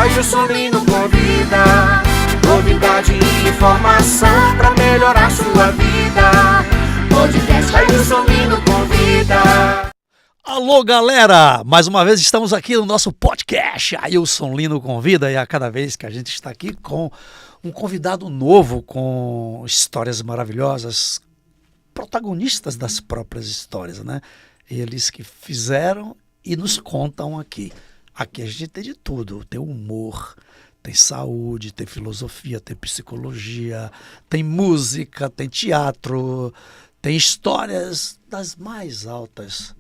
Ailson Lino convida. Novidade e informação pra melhorar sua vida. Podcast Ailson Lino convida. Alô, galera! Mais uma vez estamos aqui no nosso podcast Ailson Lino convida, e a cada vez que a gente está aqui com um convidado novo, com histórias maravilhosas, protagonistas das próprias histórias, né? Eles que fizeram e nos contam aqui. Aqui a gente tem de tudo, tem humor, tem saúde, tem filosofia, tem psicologia, tem música, tem teatro, tem histórias das mais altas,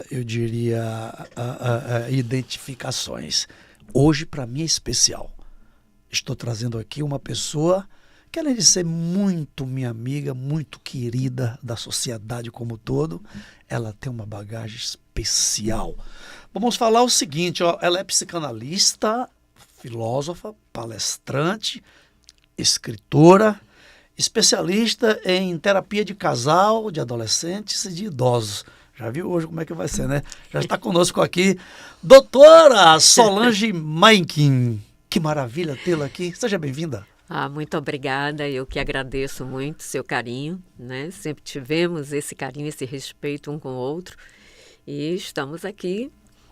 eu diria, identificações. Hoje, para mim, é especial. Estou trazendo aqui uma pessoa que, além de ser muito minha amiga, muito querida da sociedade como um todo, ela tem uma bagagem especial. Vamos falar o seguinte, ó, ela é psicanalista, filósofa, palestrante, escritora, especialista em terapia de casal, de adolescentes e de idosos. Já viu hoje como é que vai ser, né? Já está conosco aqui, doutora Solange Maikin. Que maravilha tê-la aqui. Seja bem-vinda. Muito obrigada. Eu que agradeço muito seu carinho, né? Sempre tivemos esse carinho, esse respeito um com o outro. E estamos aqui.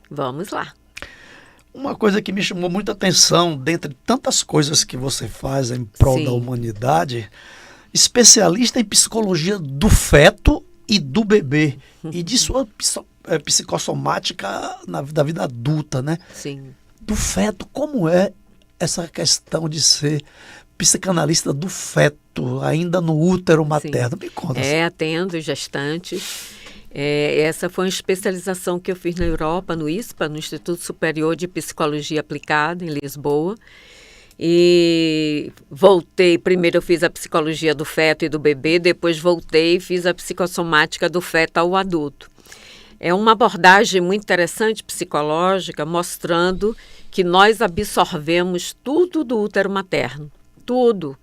Vamos lá. Uma coisa que me chamou muita atenção, dentre tantas coisas que você faz em prol da humanidade, especialista em psicologia do feto e do bebê, e de sua psicossomática da vida adulta, né? Sim. Do feto, como é essa questão de ser psicanalista do feto, ainda no útero materno? Sim. Me conta. Atendo gestantes. Essa foi uma especialização que eu fiz na Europa, no ISPA, no Instituto Superior de Psicologia Aplicada, em Lisboa. E voltei, primeiro eu fiz a psicologia do feto e do bebê, depois voltei e fiz a psicossomática do feto ao adulto. É uma abordagem muito interessante, psicológica, mostrando que nós absorvemos tudo do útero materno, tudo,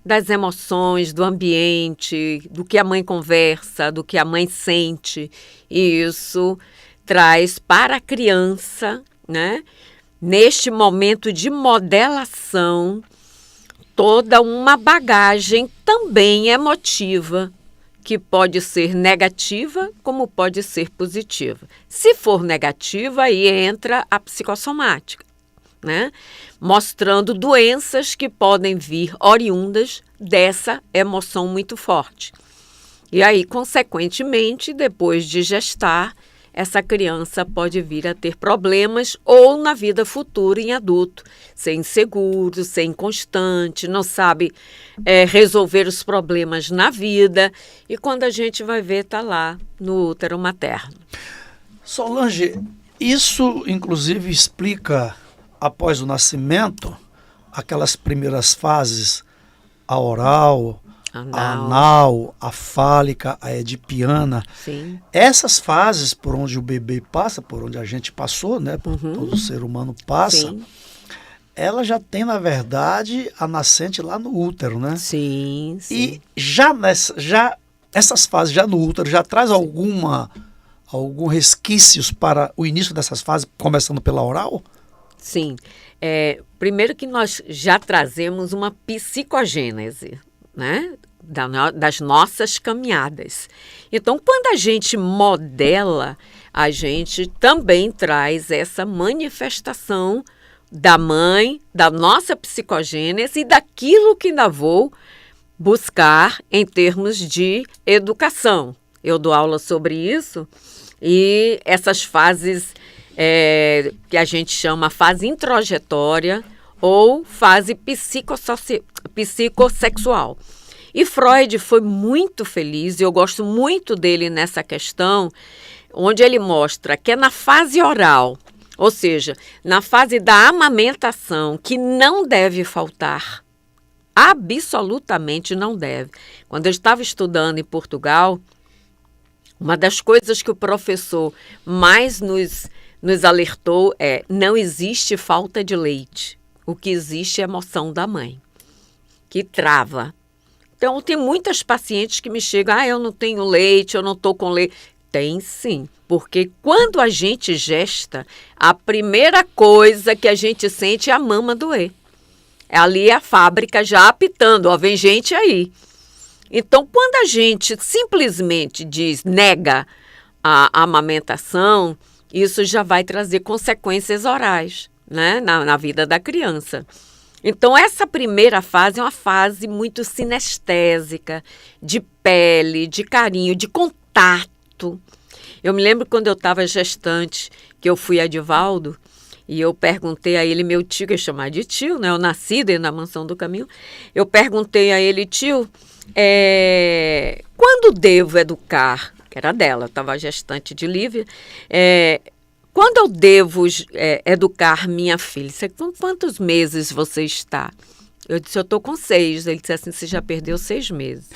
das emoções, do ambiente, do que a mãe conversa, do que a mãe sente, e isso traz para a criança, né, neste momento de modelação, toda uma bagagem também emotiva, que pode ser negativa, como pode ser positiva. Se for negativa, aí entra a psicossomática, né? Mostrando doenças que podem vir oriundas dessa emoção muito forte. E aí, consequentemente, depois de gestar, essa criança pode vir a ter problemas ou na vida futura em adulto, ser inseguro, ser inconstante, não sabe resolver os problemas na vida, e quando a gente vai ver, está lá no útero materno. Solange, isso inclusive explica, após o nascimento, aquelas primeiras fases, a oral, a anal, a fálica, a edipiana. Sim. Essas fases por onde o bebê passa, por onde a gente passou, né, por todo ser humano passa, Sim. Ela já tem, na verdade, a nascente lá no útero, né? Sim, sim. E já essas fases já no útero já traz algum resquícios para o início dessas fases, começando pela oral? Sim. Primeiro que nós já trazemos uma psicogênese, né, das nossas caminhadas. Então, quando a gente modela, a gente também traz essa manifestação da mãe, da nossa psicogênese e daquilo que ainda vou buscar em termos de educação. Eu dou aula sobre isso, e essas fases que a gente chama fase introjetória ou fase psicossexual. E Freud foi muito feliz, e eu gosto muito dele nessa questão, onde ele mostra que é na fase oral, ou seja, na fase da amamentação, que não deve faltar, absolutamente não deve. Quando eu estava estudando em Portugal, uma das coisas que o professor mais nos alertou não existe falta de leite. O que existe é a emoção da mãe, que trava. Então, tem muitas pacientes que me chegam, eu não tenho leite, eu não estou com leite. Tem sim, porque quando a gente gesta, a primeira coisa que a gente sente é a mama doer. Ali é a fábrica já apitando, ó, vem gente aí. Então, quando a gente simplesmente nega a amamentação, isso já vai trazer consequências orais, né, na vida da criança. Então, essa primeira fase é uma fase muito sinestésica, de pele, de carinho, de contato. Eu me lembro quando eu estava gestante, que eu fui a Divaldo, e eu perguntei a ele, meu tio, que eu chamava de tio, né? Eu nasci dentro da Mansão do Caminho. Eu perguntei a ele, tio, quando devo educar, que era dela, estava gestante de Lívia, quando eu devo educar minha filha? Com quantos meses você está? Eu disse, eu estou com 6. Ele disse assim, você já perdeu 6 meses.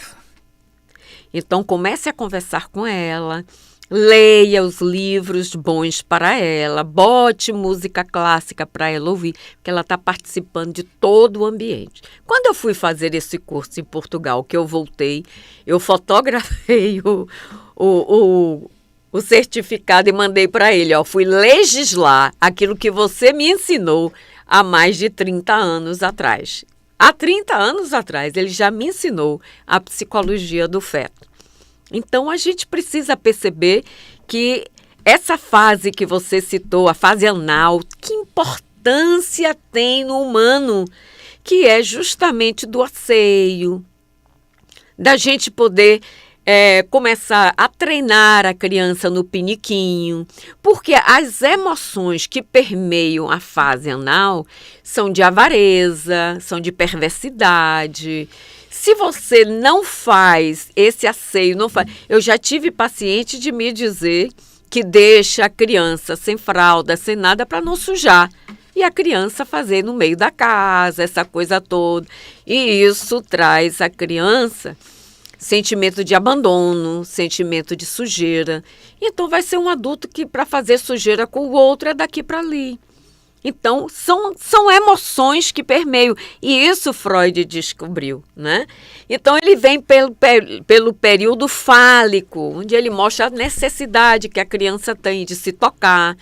Então, comece a conversar com ela, leia os livros bons para ela, bote música clássica para ela ouvir, porque ela está participando de todo o ambiente. Quando eu fui fazer esse curso em Portugal, que eu voltei, eu fotografei o certificado e mandei para ele, ó, fui legislar aquilo que você me ensinou há mais de 30 anos atrás. Há 30 anos atrás, ele já me ensinou a psicologia do feto. Então, a gente precisa perceber que essa fase que você citou, a fase anal, que importância tem no humano, que é justamente do asseio, da gente poder começar a treinar a criança no piniquinho, porque as emoções que permeiam a fase anal são de avareza, são de perversidade. Se você não faz esse asseio, eu já tive paciente de me dizer que deixa a criança sem fralda, sem nada, para não sujar. E a criança fazer no meio da casa, essa coisa toda. E isso traz à criança sentimento de abandono, sentimento de sujeira. Então, vai ser um adulto que, para fazer sujeira com o outro, é daqui para ali. Então, são emoções que permeiam. E isso Freud descobriu, né? Então, ele vem pelo período fálico, onde ele mostra a necessidade que a criança tem de se tocar,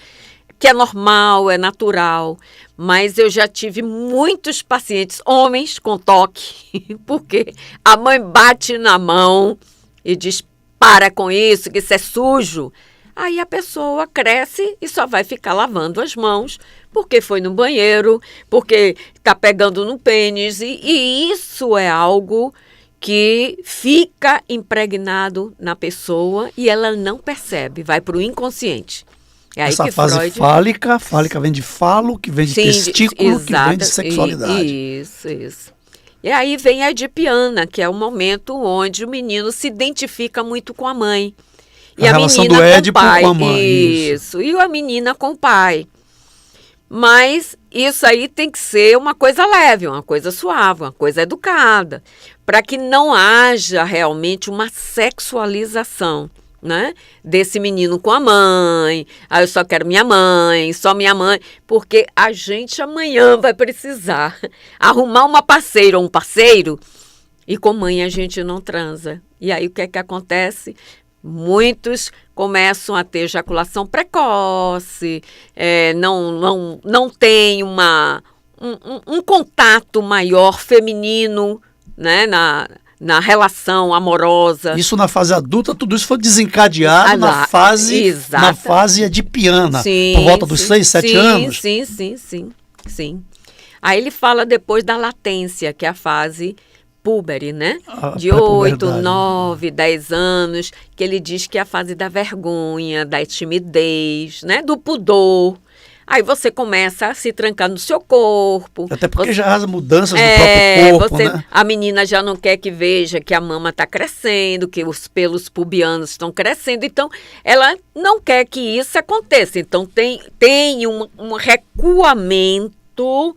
que é normal, é natural. Mas eu já tive muitos pacientes, homens com toque, porque a mãe bate na mão e diz, para com isso, que isso é sujo. Aí a pessoa cresce e só vai ficar lavando as mãos, porque foi no banheiro, porque está pegando no pênis. E isso é algo que fica impregnado na pessoa e ela não percebe, vai para o inconsciente. É aí essa que fase Freud... fálica vem de falo, que vem de testículo, que vem de sexualidade. Isso. E aí vem a edipiana, que é o momento onde o menino se identifica muito com a mãe. E a relação do Édipo com a mãe. Isso, e a menina com o pai. Mas isso aí tem que ser uma coisa leve, uma coisa suave, uma coisa educada, para que não haja realmente uma sexualização, né, desse menino com a mãe. Eu só quero minha mãe, só minha mãe, porque a gente amanhã vai precisar arrumar uma parceira ou um parceiro e com mãe a gente não transa. E aí o que é que acontece? Muitos começam a ter ejaculação precoce, não tem um contato maior feminino, né, na relação amorosa. Isso na fase adulta, tudo isso foi desencadeado na fase edipiana, por volta dos 6, 7 anos. Sim. Aí ele fala depois da latência, que é a fase púbere, né? De 8, 9, 10 anos, que ele diz que é a fase da vergonha, da timidez, né? Do pudor. Aí você começa a se trancar no seu corpo. Até porque já há mudanças no próprio corpo, né? A menina já não quer que veja que a mama está crescendo, que os pelos pubianos estão crescendo. Então, ela não quer que isso aconteça. Então, tem um recuamento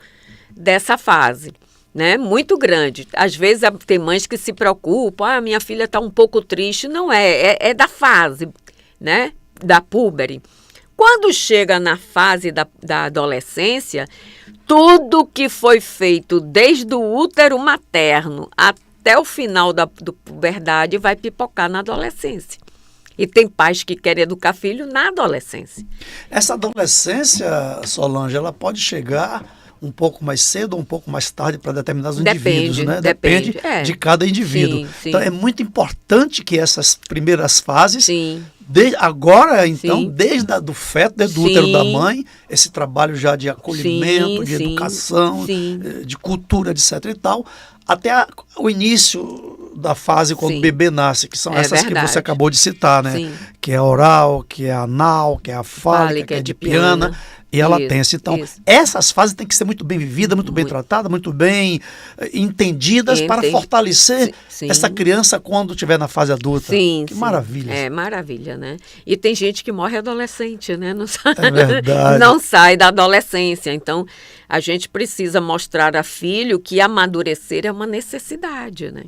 dessa fase, né? Muito grande. Às vezes tem mães que se preocupam, minha filha está um pouco triste. Não é da fase, né? Da púbere. Quando chega na fase da adolescência, tudo que foi feito desde o útero materno até o final da puberdade vai pipocar na adolescência. E tem pais que querem educar filho na adolescência. Essa adolescência, Solange, ela pode chegar um pouco mais cedo ou um pouco mais tarde para determinados indivíduos, né? Depende de cada indivíduo. Sim. Então, é muito importante que essas primeiras fases, Sim. agora, então, Sim. desde do feto, desde o útero da mãe, esse trabalho já de acolhimento, de educação, de cultura, etc. e tal, até o início da fase quando o bebê nasce, que são essas que você acabou de citar, né? Sim. Que é oral, que é anal, que é a fálica, que é de piana. E ela tensa. Então, essas fases têm que ser muito bem vividas, muito bem tratadas, muito bem entendidas para fortalecer essa criança quando estiver na fase adulta. Que maravilha. É maravilha, né? E tem gente que morre adolescente, né? Não sai, é verdade. Não sai da adolescência. Então, a gente precisa mostrar a filho que amadurecer é uma necessidade, né?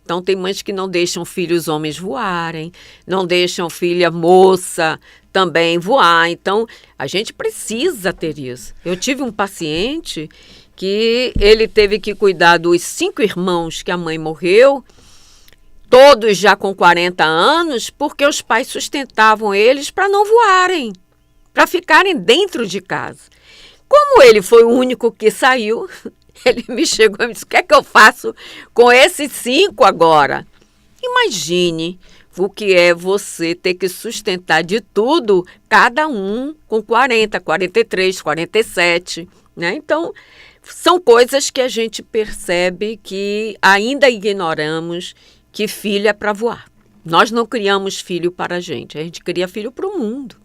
Então, tem mães que não deixam filhos homens voarem, não deixam filha moça também voar. Então, a gente precisa ter isso. Eu tive um paciente que ele teve que cuidar dos 5 irmãos que a mãe morreu, todos já com 40 anos, porque os pais sustentavam eles para não voarem, para ficarem dentro de casa. Como ele foi o único que saiu, ele me chegou e me disse, o que é que eu faço com esses 5 agora? Imagine o que é você ter que sustentar de tudo, cada um com 40, 43, 47, né? Então, são coisas que a gente percebe que ainda ignoramos, que filho é para voar. Nós não criamos filho para a gente cria filho para o mundo,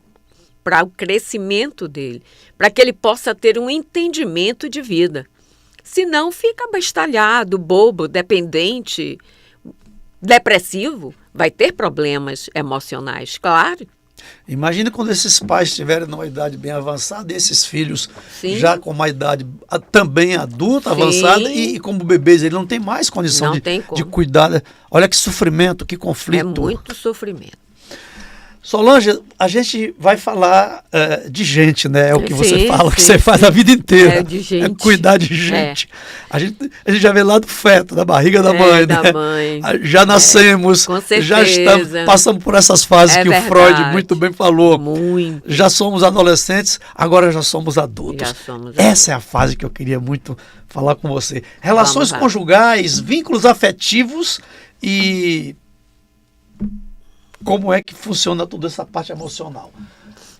para o crescimento dele, para que ele possa ter um entendimento de vida. Senão fica abestalhado, bobo, dependente, depressivo, vai ter problemas emocionais, claro. Imagina quando esses pais estiverem numa idade bem avançada, e esses filhos já com uma idade também adulta, avançada, e como bebês, ele não tem mais condição de cuidar. Olha que sofrimento, que conflito. É muito sofrimento. Solange, a gente vai falar de gente, né? É o que você fala, que você faz a vida inteira. É de gente. É cuidar de gente. A gente já vê lá do feto, da barriga da mãe, da né? mãe. Já nascemos, com certeza. Já passamos por essas fases que verdade. O Freud muito bem falou. Muito. Já somos adolescentes, agora já somos adultos. Essa é a fase que eu queria muito falar com você. Relações conjugais, vínculos afetivos e como é que funciona toda essa parte emocional.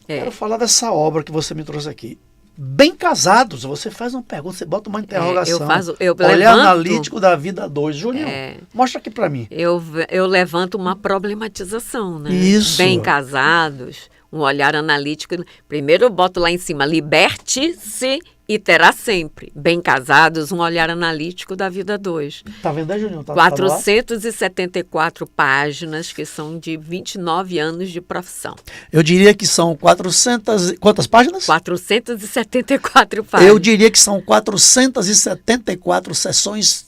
Quero falar dessa obra que você me trouxe aqui. Bem casados, você faz uma pergunta, você bota uma interrogação. Eu Olhar analítico da vida 2. Juninho, mostra aqui para mim. Eu levanto uma problematização, né? Isso. Bem casados, um olhar analítico. Primeiro eu boto lá em cima, liberte-se e terá sempre. Bem casados, um olhar analítico da vida 2. Tá vendo aí, Juninho? 474 páginas, que são de 29 anos de profissão. Eu diria que são 400... Quantas páginas? 474 páginas. Eu diria que são 474 sessões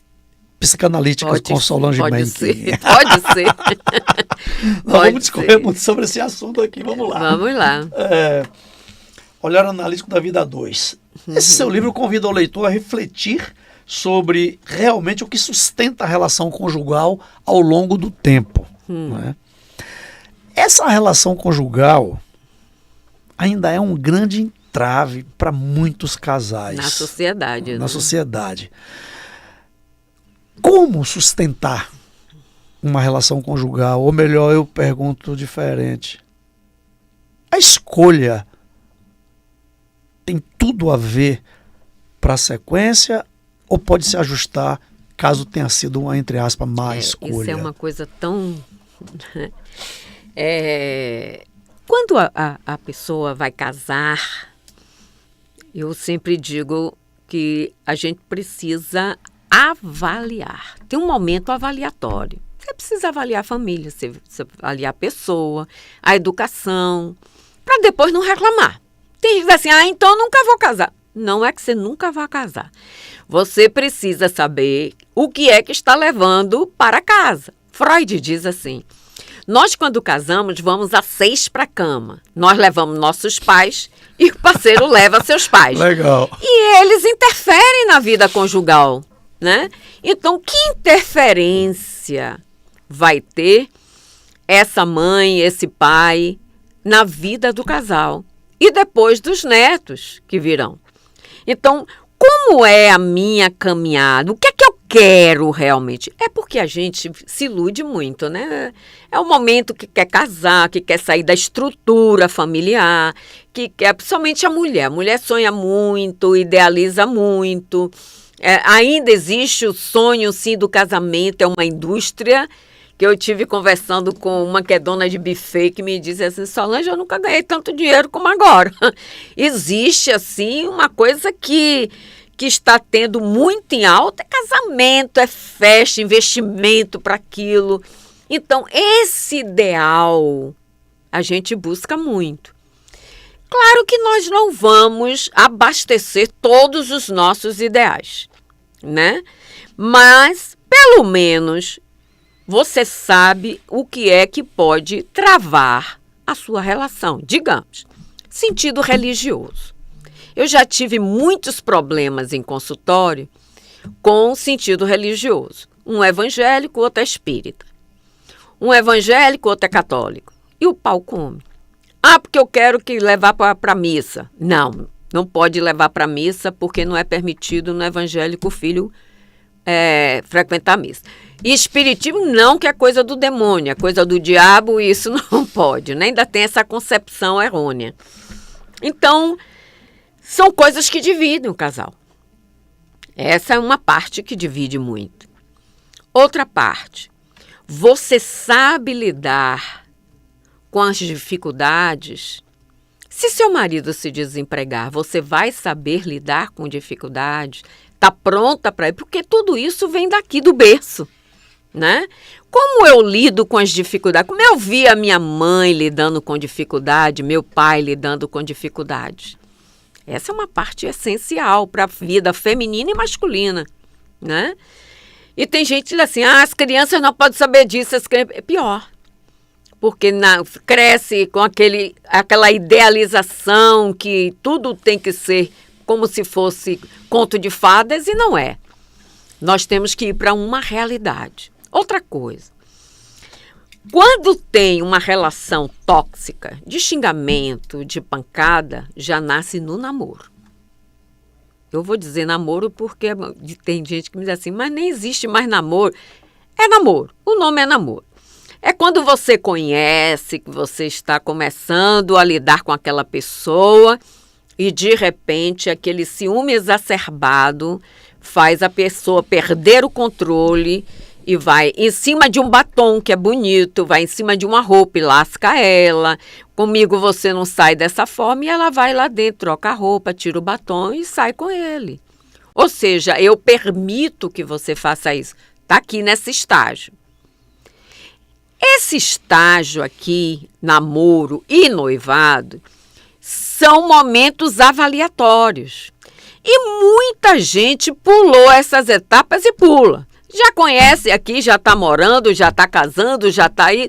psicanalíticas com Solange Menck. Pode ser. Nós vamos discorrer muito sobre esse assunto aqui. Vamos lá. Vamos lá. Olhar analítico da vida 2. Esse seu livro convida o leitor a refletir sobre realmente o que sustenta a relação conjugal ao longo do tempo. Não é? Essa relação conjugal ainda é um grande entrave para muitos casais. Na sociedade. Na sociedade. Como sustentar uma relação conjugal? Ou melhor, eu pergunto diferente. A escolha tem tudo a ver para a sequência ou pode se ajustar caso tenha sido uma, entre aspas, má escolha? Isso é uma coisa tão... Quando a pessoa vai casar, eu sempre digo que a gente precisa avaliar. Tem um momento avaliatório. Você precisa avaliar a família, você avaliar a pessoa, a educação, para depois não reclamar. Tem gente que diz assim, então eu nunca vou casar. Não é que você nunca vai casar. Você precisa saber o que é que está levando para casa. Freud diz assim, nós quando casamos vamos a 6 para a cama. Nós levamos nossos pais e o parceiro leva seus pais. Legal. E eles interferem na vida conjugal, né? Então, que interferência vai ter essa mãe, esse pai na vida do casal e depois dos netos que virão. Então, como é a minha caminhada? O que é que eu quero realmente? É porque a gente se ilude muito, né? É o momento que quer casar, que quer sair da estrutura familiar, que quer, principalmente a mulher. A mulher sonha muito, idealiza muito. Ainda existe o sonho, sim, do casamento, é uma indústria que eu tive conversando com uma que é dona de buffet, que me disse assim, Solange, eu nunca ganhei tanto dinheiro como agora. Existe, assim, uma coisa que está tendo muito em alta, é casamento, é festa, investimento para aquilo. Então, esse ideal a gente busca muito. Claro que nós não vamos abastecer todos os nossos ideais, né? Mas, pelo menos, você sabe o que é que pode travar a sua relação. Digamos, sentido religioso. Eu já tive muitos problemas em consultório com sentido religioso. Um é evangélico, o outro é espírita. Um é evangélico, o outro é católico. E o pau come. Ah, porque eu quero que levar para a missa. Não, não pode levar para a missa porque não é permitido no evangélico o filho frequentar a missa. E espiritismo não, que é coisa do demônio, é coisa do diabo, e isso não pode, né? Ainda tem essa concepção errônea. Então, são coisas que dividem o casal. Essa é uma parte que divide muito. Outra parte, você sabe lidar com as dificuldades. Se seu marido se desempregar, você vai saber lidar com dificuldades? Está pronta para ir? Porque tudo isso vem daqui do berço, né? Como eu lido com as dificuldades? Como eu vi a minha mãe lidando com dificuldade, meu pai lidando com dificuldades? Essa é uma parte essencial para a vida feminina e masculina, né? E tem gente que diz assim, as crianças não podem saber disso. É pior, porque cresce com aquela idealização que tudo tem que ser como se fosse conto de fadas, e não é. Nós temos que ir para uma realidade. Outra coisa, quando tem uma relação tóxica, de xingamento, de pancada, já nasce no namoro. Eu vou dizer namoro porque tem gente que me diz assim, mas nem existe mais namoro. É namoro, o nome é namoro. É quando você conhece, que você está começando a lidar com aquela pessoa e, de repente, aquele ciúme exacerbado faz a pessoa perder o controle e vai em cima de um batom que é bonito, vai em cima de uma roupa e lasca ela. Comigo você não sai dessa forma, e ela vai lá dentro, troca a roupa, tira o batom e sai com ele. Ou seja, eu permito que você faça isso. Está aqui nesse estágio. Esse estágio aqui, namoro e noivado, são momentos avaliatórios. E muita gente pulou essas etapas e pula. Já conhece aqui, já está morando, já está casando, já está aí.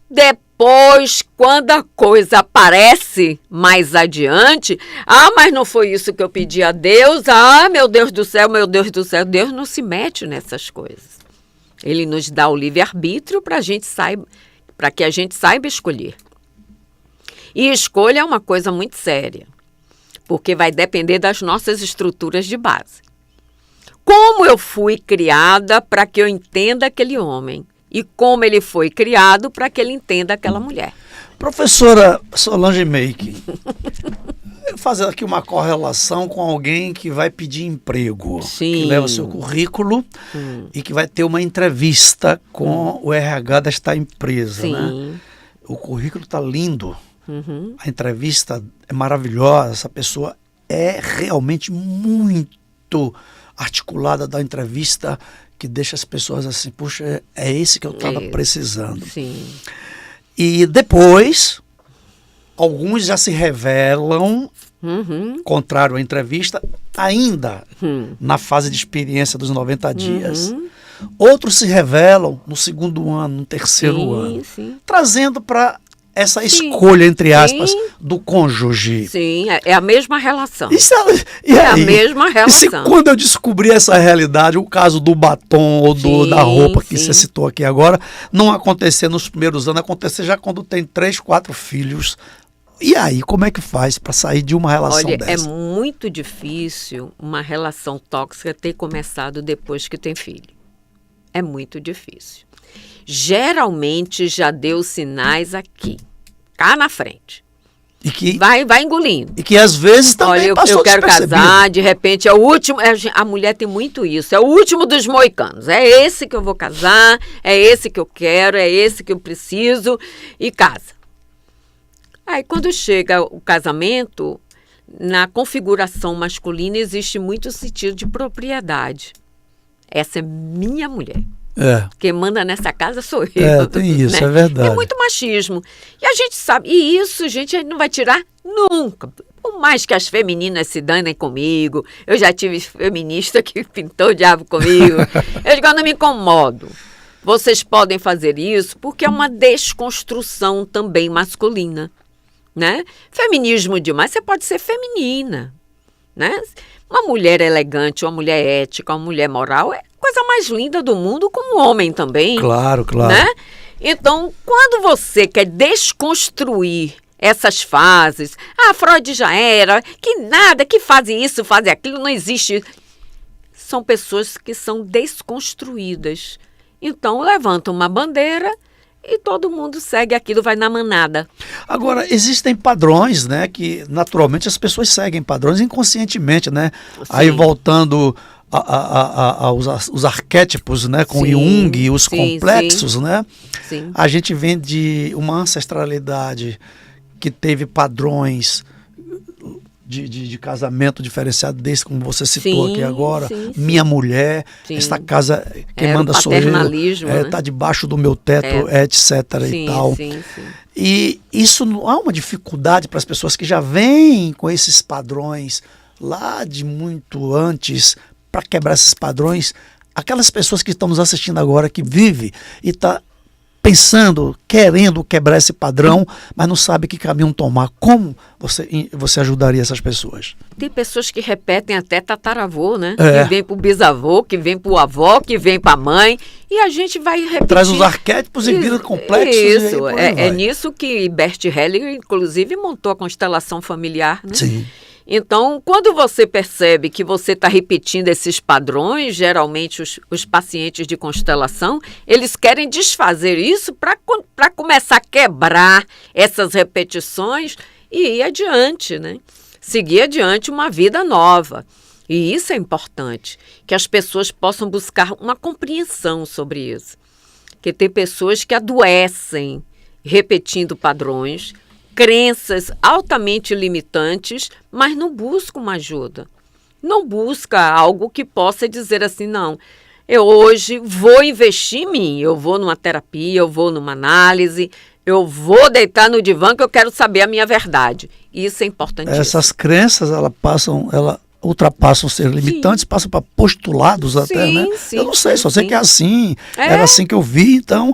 Depois, quando a coisa aparece mais adiante, mas não foi isso que eu pedi a Deus, meu Deus do céu, meu Deus do céu. Deus não se mete nessas coisas. Ele nos dá o livre-arbítrio para que a gente saiba escolher. E escolha é uma coisa muito séria, porque vai depender das nossas estruturas de base. Como eu fui criada para que eu entenda aquele homem e como ele foi criado para que ele entenda aquela mulher. Professora Solange Meik, fazer aqui uma correlação com alguém que vai pedir emprego, Sim. que leva seu currículo e que vai ter uma entrevista com o RH desta empresa, Sim. né? O currículo está lindo, a entrevista é maravilhosa, essa pessoa é realmente muito articulada da entrevista, que deixa as pessoas assim, puxa, é esse que eu estava precisando. Sim. E depois, alguns já se revelam, contrário à entrevista, ainda na fase de experiência dos 90 dias. Outros se revelam no segundo ano, no terceiro ano, trazendo para essa Sim, escolha, entre aspas, sim. do cônjuge. Sim, é a mesma relação. Isso e É a aí? mesma E se relação. quando eu descobri essa realidade, o caso do batom ou Sim, da roupa que sim. você citou aqui agora, não acontecer nos primeiros anos, acontecer já quando tem 3, 4 filhos. E aí, como é que faz para sair de uma relação Olha, dessa? é muito difícil uma relação tóxica ter começado depois que tem filho. É muito difícil. Geralmente já deu sinais aqui, cá na frente. E que, Vai engolindo. e que às vezes também Olha, eu passou quero despercebido. casar, de repente é o último. A mulher tem muito isso, é o último dos moicanos. É esse que eu vou casar, é esse que eu quero, é esse que eu preciso, e casa. Aí quando chega o casamento, na configuração masculina existe muito sentido de propriedade. Essa é minha mulher. É. Quem manda nessa casa sou eu. Tem isso, é verdade. É muito machismo. E a gente sabe, e isso, gente, a gente não vai tirar nunca. Por mais que as femininas se danem comigo, eu já tive feminista que pintou o diabo comigo. Eu digo, eu não me incomodo. Vocês podem fazer isso porque é uma desconstrução também masculina, né? Feminismo demais, você pode ser feminina, né? Uma mulher elegante, uma mulher ética, uma mulher moral é a coisa mais linda do mundo, como homem também. Claro, claro. Né? Então, quando você quer desconstruir essas fases, Freud já era, que nada, que fazem isso, fazem aquilo, não existe. São pessoas que são desconstruídas. Então, levantam uma bandeira e todo mundo segue aquilo, vai na manada. Agora, existem padrões, né, que naturalmente as pessoas seguem padrões inconscientemente, né? Sim. Aí voltando aos arquétipos, né, com Sim, Jung e os sim, complexos, né? Sim. A gente vem de uma ancestralidade que teve padrões de casamento diferenciado, desde como você citou Sim, aqui agora, sim, sim. minha mulher, Sim. esta casa, quem Era o manda sou eu, paternalismo, né? tá debaixo do meu teto, etc. Sim, e tal. sim, sim. E isso não há uma dificuldade para as pessoas que já vêm com esses padrões lá de muito antes, para quebrar esses padrões, aquelas pessoas que estão nos assistindo agora, que vive e está pensando, querendo quebrar esse padrão, mas não sabe que caminho tomar. Como você ajudaria essas pessoas? Tem pessoas que repetem até tataravô, né? É. Que vem pro bisavô, que vem pro avô, que vem pra mãe. E a gente vai repetir. Traz os arquétipos e vira complexos. Isso, e aí por aí é vai. nisso que Bert Hellinger, inclusive, montou a constelação familiar, né? Sim. Então, quando você percebe que você está repetindo esses padrões, geralmente os pacientes de constelação, eles querem desfazer isso para começar a quebrar essas repetições e ir adiante, né? Seguir adiante uma vida nova. E isso é importante, que as pessoas possam buscar uma compreensão sobre isso. Porque tem pessoas que adoecem repetindo padrões, crenças altamente limitantes, mas não busca uma ajuda. Não busca algo que possa dizer assim, não, eu hoje vou investir em mim, eu vou numa terapia, eu vou numa análise, eu vou deitar no divã que eu quero saber a minha verdade. Isso é importantíssimo. Essas crenças, elas ultrapassam ser limitantes, passam para postulados até, Sim, né? sim, Eu não sei, só sei sim. que é assim, É. era assim que eu vi, então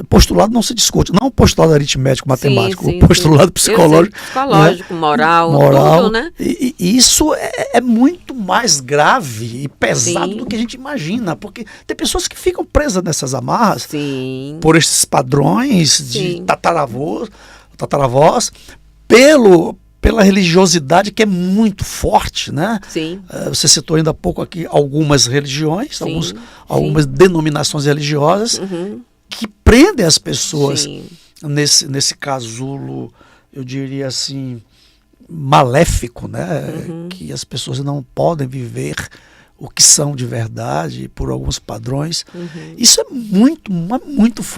postulado não se discute, não o postulado aritmético, matemático, Sim, o postulado sim. psicológico. Eu sei, psicológico, né? moral, tudo, né? E isso é muito mais grave e pesado Sim. do que a gente imagina, porque tem pessoas que ficam presas nessas amarras Sim. por esses padrões de Sim. tataravós, pela religiosidade que é muito forte, né? Sim. Você citou ainda há pouco aqui algumas religiões, Sim, algumas denominações religiosas Uhum. que prendem as pessoas Sim. nesse casulo, eu diria assim, maléfico, né? Uhum. Que as pessoas não podem viver o que são de verdade por alguns padrões. Uhum. Isso é muito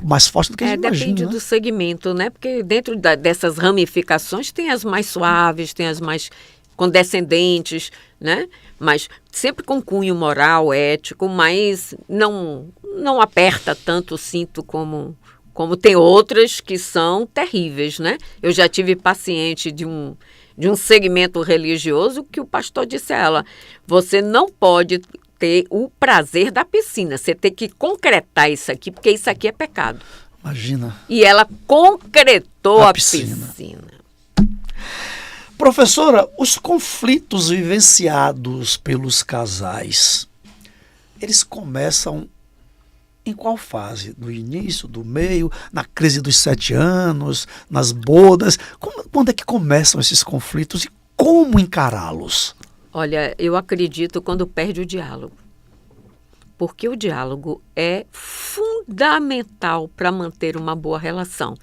mais forte do que a gente Depende imagina. do Né? segmento, né? Porque dentro dessas ramificações tem as mais suaves, tem as mais condescendentes, né? Mas sempre com cunho moral, ético, mas não aperta tanto o cinto como tem outras que são terríveis, né? Eu já tive paciente de um segmento religioso que o pastor disse a ela, você não pode ter o prazer da piscina, você tem que concretar isso aqui, porque isso aqui é pecado. Imagina. E ela concretou A a piscina. piscina. Professora, os conflitos vivenciados pelos casais, eles começam em qual fase? No início, do meio, na crise dos 7 anos, nas bodas? Quando é que começam esses conflitos e como encará-los? Olha, eu acredito quando perde o diálogo. Porque o diálogo é fundamental para manter uma boa relação.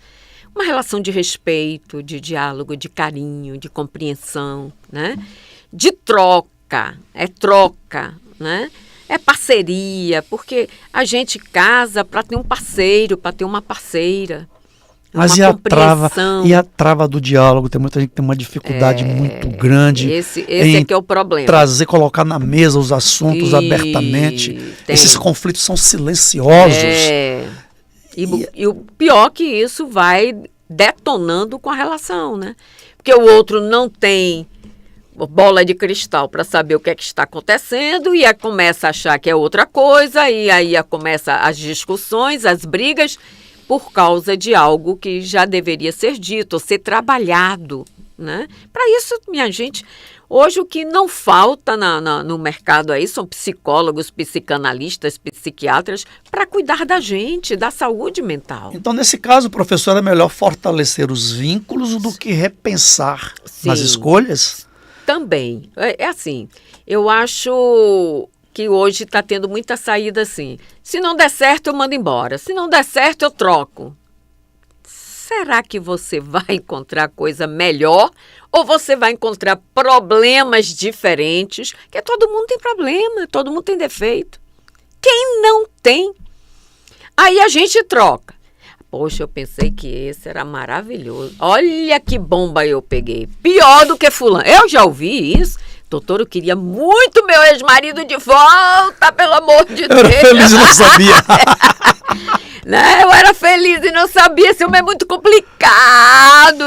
Uma relação de respeito, de diálogo, de carinho, de compreensão, né? De troca, né? É parceria, porque a gente casa para ter um parceiro, para ter uma parceira. Mas uma e a trava do diálogo? Tem muita gente que tem uma dificuldade muito grande Esse em é que é o problema. colocar na mesa os assuntos abertamente. Tem. Esses conflitos são silenciosos. E o pior que isso vai detonando com a relação, né? Porque o outro não tem bola de cristal para saber o que é que está acontecendo e aí começa a achar que é outra coisa e aí começa as discussões, as brigas por causa de algo que já deveria ser dito ou ser trabalhado, né? Para isso, minha gente, hoje o que não falta no mercado aí são psicólogos, psicanalistas, psiquiatras para cuidar da gente, da saúde mental. Então, nesse caso, professor, é melhor fortalecer os vínculos do que repensar nas escolhas? Também. É assim, eu acho que hoje está tendo muita saída assim. Se não der certo, eu mando embora. Se não der certo, eu troco. Será que você vai encontrar coisa melhor ou você vai encontrar problemas diferentes? Porque todo mundo tem problema, todo mundo tem defeito. Quem não tem? Aí a gente troca. Poxa, eu pensei que esse era maravilhoso. Olha que bomba eu peguei. Pior do que fulano. Eu já ouvi isso. Doutor, eu queria muito meu ex-marido de volta, pelo amor de Deus. Eu era feliz e não sabia. Né? Eu era feliz e não sabia, esse homem é muito complicado.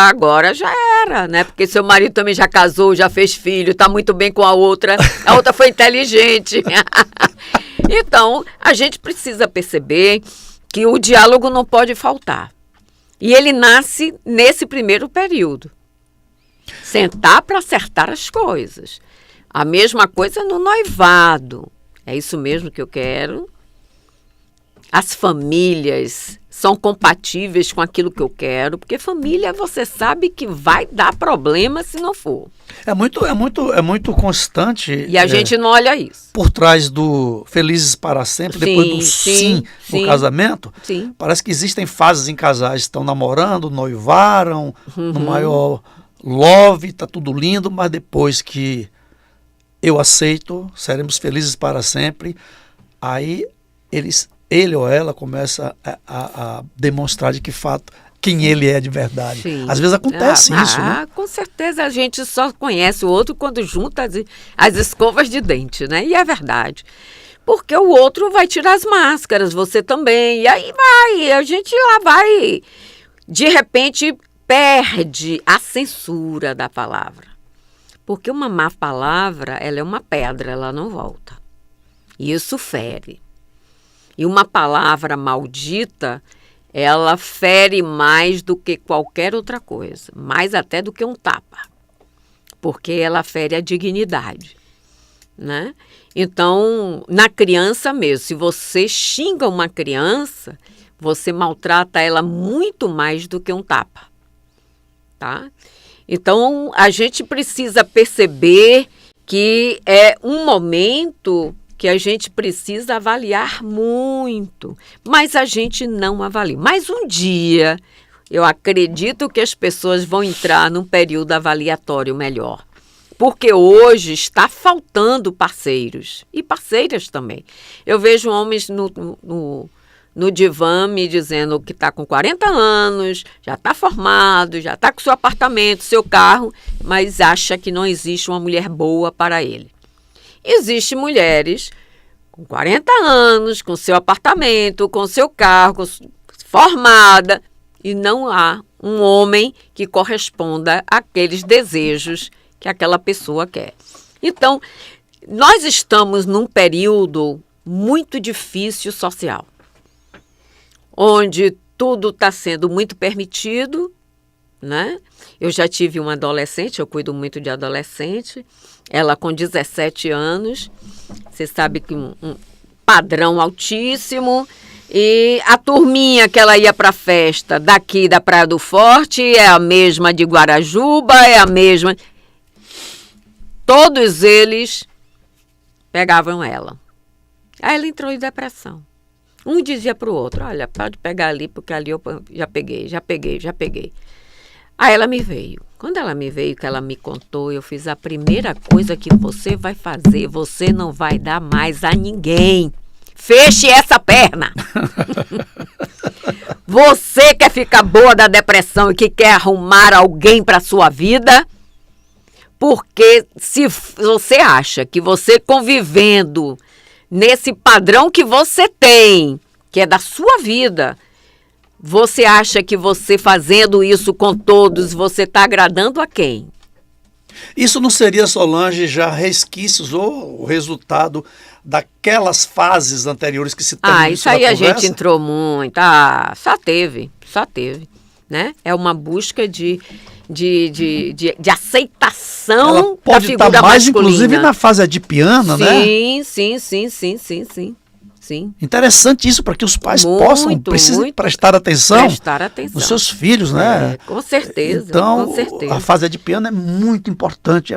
Agora já era, né? Porque seu marido também já casou, já fez filho, está muito bem com a outra foi inteligente. Então, a gente precisa perceber que o diálogo não pode faltar. E ele nasce nesse primeiro período. Sentar para acertar as coisas. A mesma coisa no noivado. É isso mesmo que eu quero. As famílias são compatíveis com aquilo que eu quero, porque família você sabe que vai dar problema se não for. É muito constante. E a gente não olha isso. Por trás do felizes para sempre, depois do sim no casamento, parece que existem fases em casais, estão namorando, noivaram, no maior love, tá tudo lindo, mas depois que eu aceito, seremos felizes para sempre, aí ele ou ela começa a demonstrar de que fato quem ele é de verdade. Sim. Às vezes acontece isso, né? Com certeza a gente só conhece o outro quando junta as escovas de dente, né? E é verdade. Porque o outro vai tirar as máscaras, você também. E aí a gente lá vai, de repente, perde a censura da palavra. Porque uma má palavra, ela é uma pedra, ela não volta. E isso fere. E uma palavra maldita, ela fere mais do que qualquer outra coisa, mais até do que um tapa, porque ela fere a dignidade, né? Então, na criança mesmo, se você xinga uma criança, você maltrata ela muito mais do que um tapa, tá? Então, a gente precisa perceber que é um momento que a gente precisa avaliar muito, mas a gente não avalia. Mas um dia, eu acredito que as pessoas vão entrar num período avaliatório melhor, porque hoje está faltando parceiros e parceiras também. Eu vejo homens no divã me dizendo que está com 40 anos, já está formado, já está com seu apartamento, seu carro, mas acha que não existe uma mulher boa para ele. Existem mulheres com 40 anos, com seu apartamento, com seu carro, formada, e não há um homem que corresponda àqueles desejos que aquela pessoa quer. Então, nós estamos num período muito difícil social. onde tudo está sendo muito permitido, né? Eu já tive uma adolescente, eu cuido muito de adolescente, ela com 17 anos, você sabe que um padrão altíssimo, e a turminha que ela ia para a festa daqui da Praia do Forte é a mesma de Guarajuba, é a mesma... Todos eles pegavam ela. Aí ela entrou em depressão. Um dizia para o outro, olha, pode pegar ali, porque ali eu já peguei. Aí ela me veio. Quando ela me veio, que ela me contou, eu fiz a primeira coisa que você vai fazer, você não vai dar mais a ninguém. Feche essa perna. Você quer ficar boa da depressão e que quer arrumar alguém para sua vida? Porque se você acha que você convivendo nesse padrão que você tem, que é da sua vida, você acha que você fazendo isso com todos, você está agradando a quem? Isso não seria, Solange, já resquícios ou o resultado daquelas fases anteriores que citamos? Isso aí a gente entrou muito. Só teve, né? É uma busca de aceitação. Ela pode estar mais, masculina. Inclusive, na fase adipiana, né? Sim. Interessante isso, para que os pais precisem prestar atenção nos seus filhos, né? Com certeza. Então, com certeza. A fase adipiana é muito importante,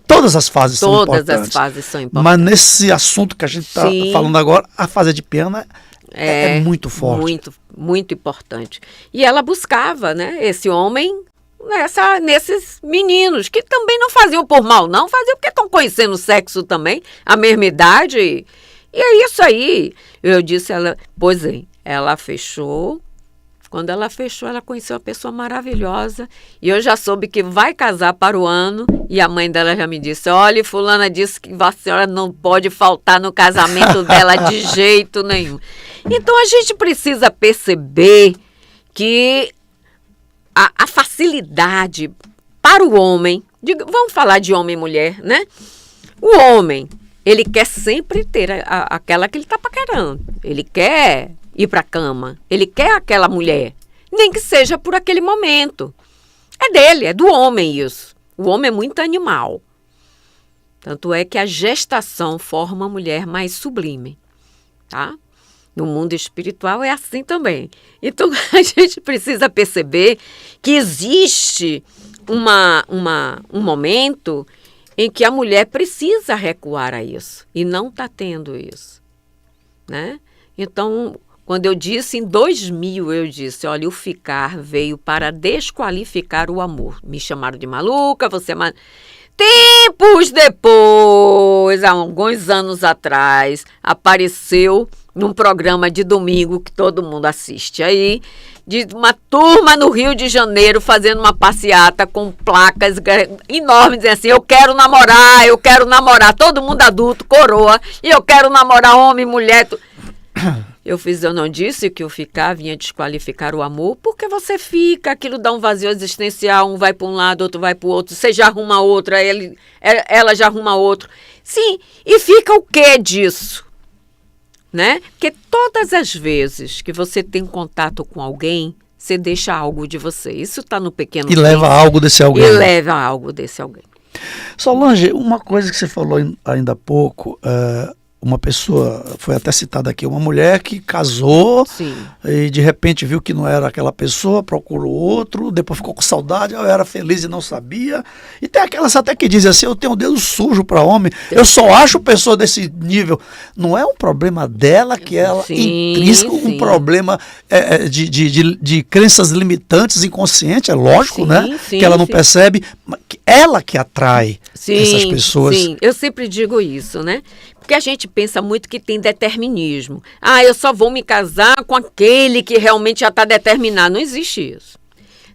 todas as fases são importantes. Todas as fases são importantes. Mas nesse assunto que a gente está falando agora, a fase adipiana é muito forte. Muito, muito importante. E ela buscava, né, esse homem nesses meninos, que também não faziam por mal, não, faziam porque estão conhecendo o sexo também, a mesma idade. E é isso aí. Eu disse, ela fechou. Quando ela fechou, ela conheceu uma pessoa maravilhosa. E eu já soube que vai casar para o ano. E a mãe dela já me disse, olha, fulana disse que a senhora não pode faltar no casamento dela de jeito nenhum. Então, a gente precisa perceber que a facilidade para o homem, vamos falar de homem e mulher, né? O homem, ele quer sempre ter aquela que ele está paquerando. Ele quer ir para a cama. Ele quer aquela mulher. Nem que seja por aquele momento. É dele, é do homem isso. O homem é muito animal. Tanto é que a gestação forma uma mulher mais sublime. Tá? No mundo espiritual é assim também. Então, a gente precisa perceber que existe um momento em que a mulher precisa recuar a isso. E não está tendo isso. Né? Então, quando eu disse em 2000, eu disse, olha, o ficar veio para desqualificar o amor. Me chamaram de maluca, você... Tempos depois, há alguns anos atrás, apareceu num programa de domingo que todo mundo assiste aí, de uma turma no Rio de Janeiro fazendo uma passeata com placas enormes, dizendo assim, eu quero namorar, todo mundo adulto, coroa, e eu quero namorar homem, mulher... Eu não disse que o ficar vinha desqualificar o amor, porque você fica, aquilo dá um vazio existencial, um vai para um lado, outro vai para o outro, você já arruma outra, ela já arruma outro. Sim, e fica o quê disso? Né? Porque todas as vezes que você tem contato com alguém, você deixa algo de você. Isso está no pequeno... E leva algo desse alguém. Solange, uma coisa que você falou ainda há pouco... Uma pessoa, foi até citada aqui, uma mulher que casou. Sim. E de repente viu que não era aquela pessoa, procurou outro, depois ficou com saudade, eu era feliz e não sabia. E tem aquelas até que dizem assim, eu tenho o dedo sujo para homem, eu só acho pessoa desse nível. Não é um problema dela, que ela intrínseco, um problema de crenças limitantes, inconscientes, é lógico, né? Que ela não percebe, mas ela que atrai essas pessoas. Sim, eu sempre digo isso, né? Porque a gente pensa muito que tem determinismo. Eu só vou me casar com aquele que realmente já está determinado. Não existe isso.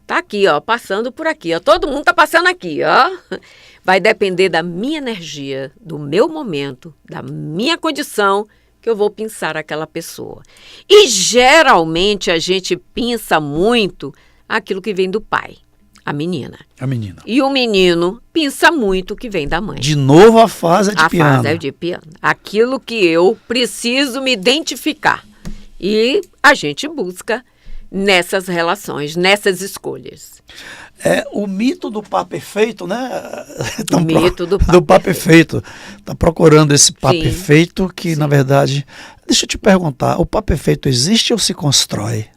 Está aqui, ó, passando por aqui. Ó. Todo mundo está passando aqui. Ó. Vai depender da minha energia, do meu momento, da minha condição, que eu vou pensar aquela pessoa. E geralmente a gente pensa muito aquilo que vem do pai. A menina. E o menino pensa muito que vem da mãe. De novo a fase de piano. A fase de piano. Aquilo que eu preciso me identificar. E a gente busca nessas relações, nessas escolhas. É o mito do par perfeito, né? O mito do par perfeito. Está procurando esse par Sim. perfeito que, Sim. na verdade... Deixa eu te perguntar, o par perfeito existe ou se constrói?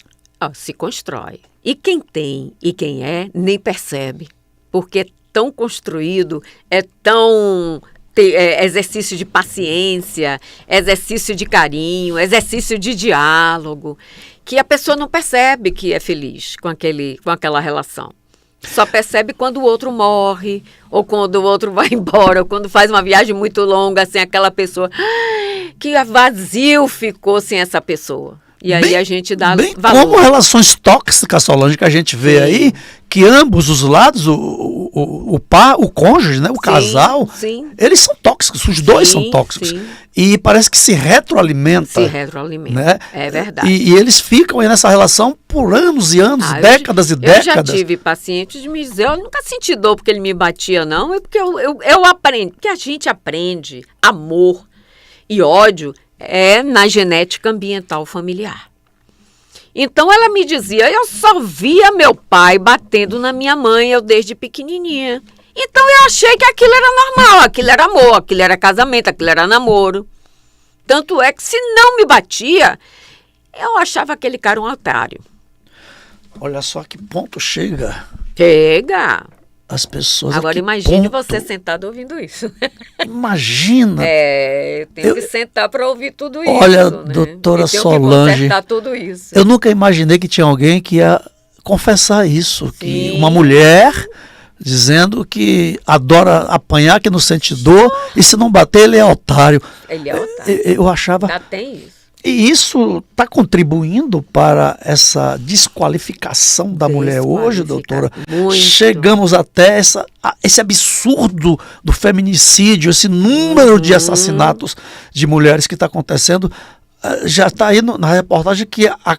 Se constrói. E quem tem e quem é, nem percebe. Porque é tão construído, é tão... exercício de paciência, exercício de carinho, exercício de diálogo, que a pessoa não percebe que é feliz com aquela relação. Só percebe quando o outro morre, ou quando o outro vai embora, ou quando faz uma viagem muito longa sem aquela pessoa. Que vazio ficou sem essa pessoa. E aí a gente dá valor. Como relações tóxicas, Solange, que a gente vê aí, que ambos os lados, o par, o cônjuge, né, o casal, eles são tóxicos, os dois são tóxicos. Sim. E parece que se retroalimenta. Né? É verdade. E eles ficam aí nessa relação por anos e anos, décadas e décadas. Eu já tive pacientes de me dizer, eu nunca senti dor porque ele me batia, não, é porque eu aprendi. Porque a gente aprende amor e ódio na genética ambiental familiar. Então ela me dizia, eu só via meu pai batendo na minha mãe, eu desde pequenininha. Então eu achei que aquilo era normal, aquilo era amor, aquilo era casamento, aquilo era namoro. Tanto é que se não me batia, eu achava aquele cara um otário. Olha só que ponto chega. Chega! As pessoas. Agora imagine você sentado ouvindo isso. Imagina. Tem que sentar para ouvir tudo isso. Olha, né? doutora Solange, Solange, tudo isso. Eu nunca imaginei que tinha alguém que ia confessar isso. Sim. Que uma mulher dizendo que adora apanhar, que não sente dor, e se não bater, ele é otário. Ele é otário. Eu achava. Já tem isso. E isso está contribuindo para essa desqualificação da mulher hoje, doutora? Muito. Chegamos até esse absurdo do feminicídio, esse número de assassinatos de mulheres que está acontecendo. Já está aí na reportagem que a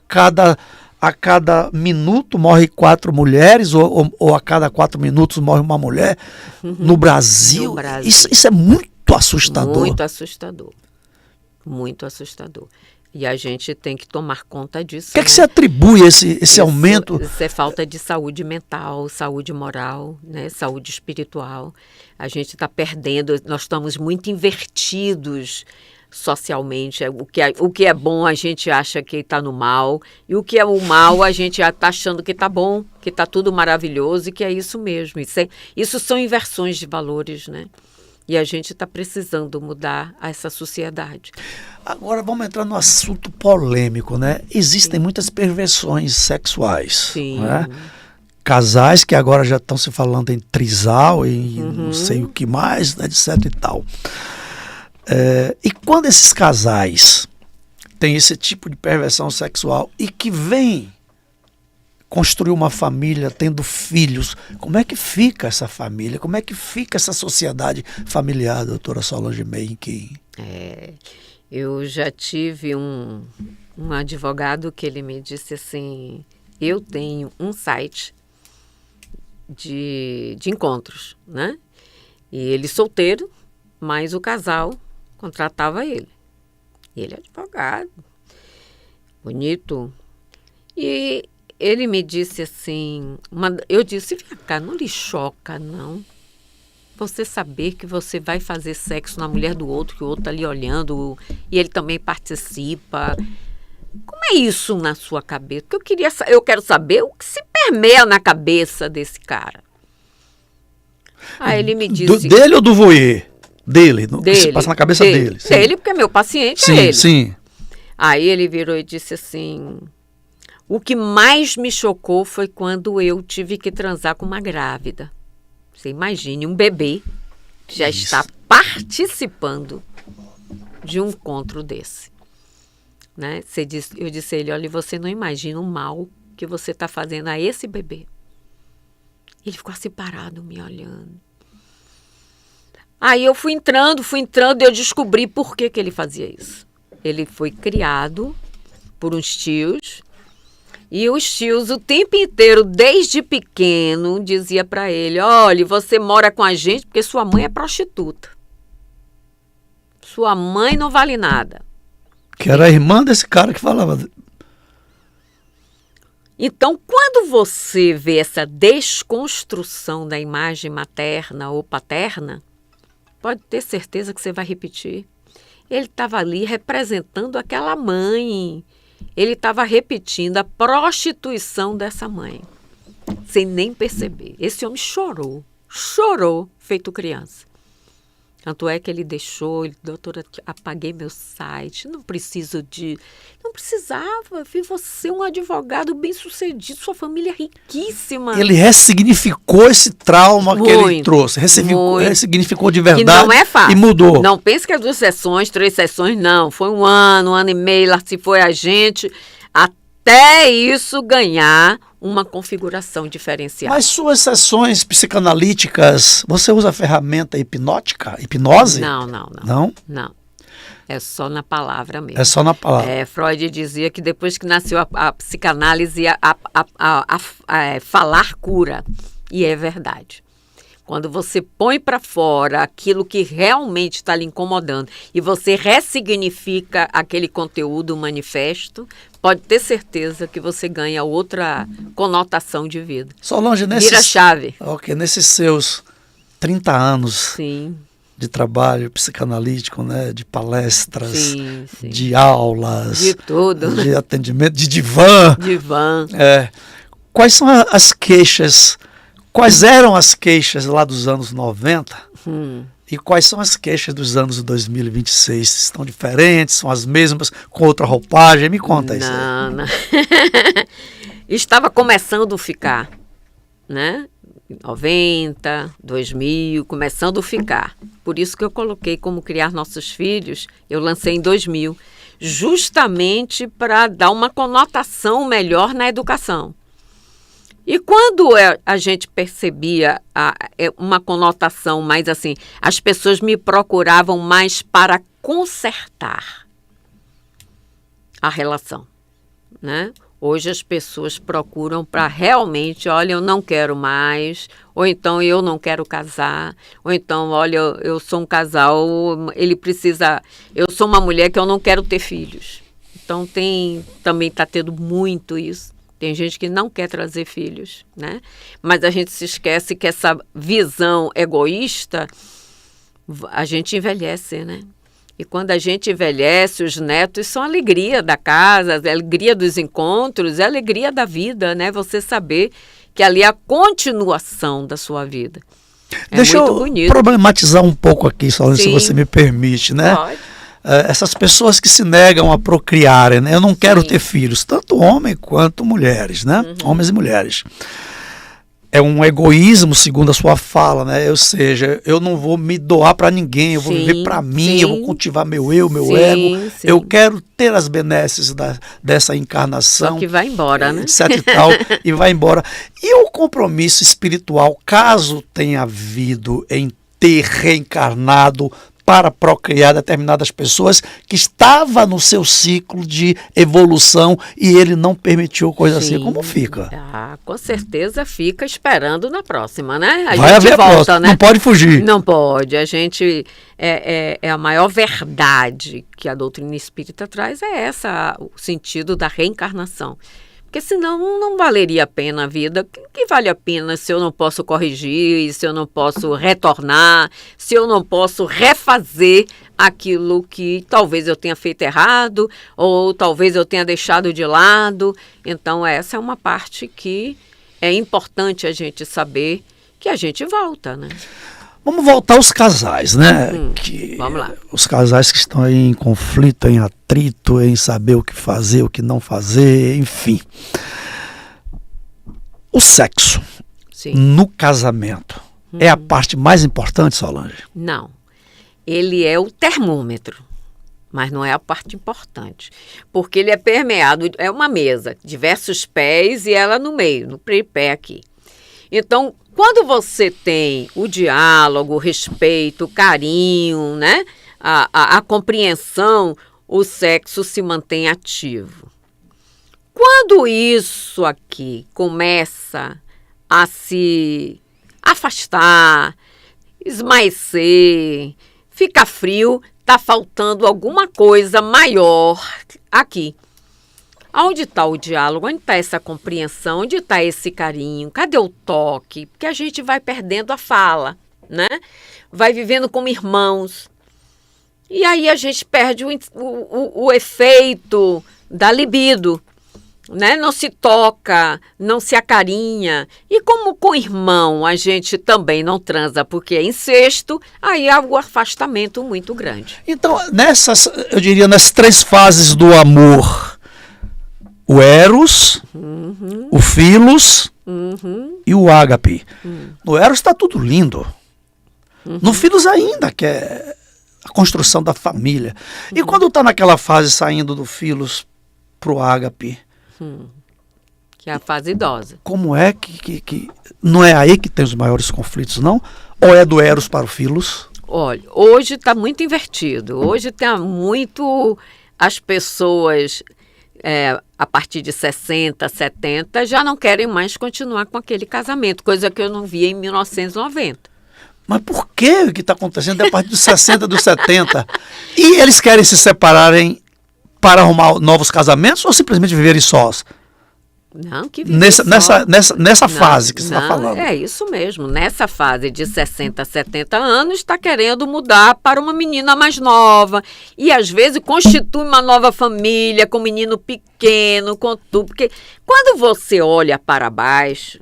cada minuto morre 4 mulheres, ou a cada 4 minutos morre uma mulher no Brasil. Isso é muito assustador. Muito assustador. Muito assustador. E a gente tem que tomar conta disso. O que é que você atribui esse aumento? Isso é falta de saúde mental, saúde moral, né? Saúde espiritual. A gente está perdendo, nós estamos muito invertidos socialmente. O que é bom a gente acha que está no mal, e o que é o mal a gente está achando que está bom, que está tudo maravilhoso e que é isso mesmo. Isso são inversões de valores, né? E a gente está precisando mudar essa sociedade. Agora vamos entrar no assunto polêmico, né? Existem muitas perversões sexuais. Sim. Né? Casais que agora já estão se falando em trisal e não sei o que mais, né, etc e tal. E quando esses casais têm esse tipo de perversão sexual e que vêm construir uma família tendo filhos, como é que fica essa família? Como é que fica essa sociedade familiar, doutora Solange Mencken? Eu já tive um advogado que ele me disse assim, eu tenho um site de encontros, né? E ele solteiro, mas o casal contratava ele. Ele é advogado, bonito. E ele me disse assim, eu disse, vem cá, não lhe choca, não? Você saber que você vai fazer sexo na mulher do outro, que o outro está ali olhando, e ele também participa. Como é isso na sua cabeça? Porque eu quero saber o que se permeia na cabeça desse cara. Aí ele me disse... Dele ou do voyeur? Dele, o que se passa na cabeça dele. dele. Sim. Dele, porque meu paciente sim, é ele. Sim. Aí ele virou e disse assim... O que mais me chocou foi quando eu tive que transar com uma grávida. Você imagine, um bebê que já está participando de um encontro desse. Né? Eu disse a ele, olha, você não imagina o mal que você está fazendo a esse bebê. Ele ficou assim parado, me olhando. Aí eu fui entrando e eu descobri por que ele fazia isso. Ele foi criado por uns tios. E os tios, o tempo inteiro, desde pequeno, dizia para ele, olha, você mora com a gente porque sua mãe é prostituta. Sua mãe não vale nada. Que era a irmã desse cara que falava. Então, quando você vê essa desconstrução da imagem materna ou paterna, pode ter certeza que você vai repetir. Ele estava ali representando aquela mãe. Ele estava repetindo a prostituição dessa mãe, sem nem perceber. Esse homem chorou, feito criança. Tanto é que ele deixou, doutora, apaguei meu site, não precisava, vi você um advogado bem-sucedido, sua família é riquíssima. Ele ressignificou esse trauma que ele trouxe, ressignificou de verdade, que não é fácil. E mudou. Não pense que é 2 sessões, 3 sessões, não, foi 1 ano, 1 ano e meio, lá se foi a gente, até isso ganhar uma configuração diferenciada. Mas suas sessões psicanalíticas, você usa a ferramenta hipnótica? Hipnose? Não. Não. É só na palavra mesmo. É só na palavra. Freud dizia que depois que nasceu a psicanálise, falar cura. E é verdade. Quando você põe para fora aquilo que realmente está lhe incomodando e você ressignifica aquele conteúdo, manifesto, pode ter certeza que você ganha outra conotação de vida. Solange, vira chave. Ok, nesses seus 30 anos Sim. de trabalho psicanalítico, né, de palestras, sim. de aulas, de tudo, de atendimento, de divã. Quais são as queixas? Quais eram as queixas lá dos anos 90 e quais são as queixas dos anos 2026? Estão diferentes, são as mesmas, com outra roupagem? Me conta isso. Não. Estava começando a ficar, né? 90, 2000, começando a ficar. Por isso que eu coloquei como Criar Nossos Filhos, eu lancei em 2000, justamente para dar uma conotação melhor na educação. E quando a gente percebia uma conotação mais assim, as pessoas me procuravam mais para consertar a relação, né? Hoje as pessoas procuram para realmente, olha, eu não quero mais, ou então eu não quero casar, ou então, olha, eu sou um casal, eu sou uma mulher que eu não quero ter filhos. Então também está tendo muito isso. Tem gente que não quer trazer filhos, né? Mas a gente se esquece que essa visão egoísta, a gente envelhece, né? E quando a gente envelhece, os netos são a alegria da casa, a alegria dos encontros, a alegria da vida, né? Você saber que ali é a continuação da sua vida. Deixa muito bonito. Eu problematizar um pouco aqui, Solange, se você me permite, né? Pode. Essas pessoas que se negam a procriarem, né? Eu não quero ter filhos, tanto homem quanto mulheres, né? Homens e mulheres. É um egoísmo, segundo a sua fala, né? Ou seja, eu não vou me doar para ninguém, eu vou viver para mim, eu vou cultivar meu ego, eu quero ter as benesses dessa encarnação. Só que vai embora, né? Etc e tal, e vai embora. E o compromisso espiritual, caso tenha havido em ter reencarnado para procriar determinadas pessoas que estava no seu ciclo de evolução e ele não permitiu coisa assim, como fica? Com certeza fica esperando na próxima, né? Vai haver volta, a próxima, né? Não pode fugir. Não pode. A gente, a maior verdade que a doutrina espírita traz é essa, o sentido da reencarnação. Porque senão não valeria a pena a vida. O que vale a pena se eu não posso corrigir, se eu não posso retornar, se eu não posso refazer aquilo que talvez eu tenha feito errado ou talvez eu tenha deixado de lado. Então, essa é uma parte que é importante a gente saber que a gente volta, né? Vamos voltar aos casais, né? Vamos lá. Os casais que estão aí em conflito, em atrito, em saber o que fazer, o que não fazer, enfim. O sexo no casamento é a parte mais importante, Solange? Não. Ele é o termômetro, mas não é a parte importante. Porque ele é permeado, é uma mesa, diversos pés e ela no meio, no tripé aqui. Então, quando você tem o diálogo, o respeito, o carinho, né? A compreensão, o sexo se mantém ativo. Quando isso aqui começa a se afastar, esmaecer, fica frio, está faltando alguma coisa maior aqui. Onde está o diálogo? Onde está essa compreensão? Onde está esse carinho? Cadê o toque? Porque a gente vai perdendo a fala, né? Vai vivendo como irmãos. E aí a gente perde o efeito da libido, né? Não se toca, não se acarinha. E como com o irmão a gente também não transa porque é incesto, aí há o afastamento muito grande. Então, eu diria, nas 3 fases do amor, o Eros, o Philos e o Ágape. No Eros está tudo lindo. No Philos ainda, que é a construção da família. E quando está naquela fase saindo do Philos para o Ágape? Que é a fase idosa. Como é que... Não é aí que tem os maiores conflitos, não? Ou é do Eros para o Philos? Olha, hoje está muito invertido. Hoje tem muito... As pessoas... a partir de 60, 70, já não querem mais continuar com aquele casamento, coisa que eu não via em 1990. Mas por que está acontecendo a partir dos 60, dos 70? E eles querem se separarem para arrumar novos casamentos ou simplesmente viverem sós? Não, que nessa fase que você está falando. É isso mesmo. Nessa fase de 60 a 70 anos, está querendo mudar para uma menina mais nova. E às vezes constitui uma nova família com um menino pequeno, com tudo. Porque quando você olha para baixo,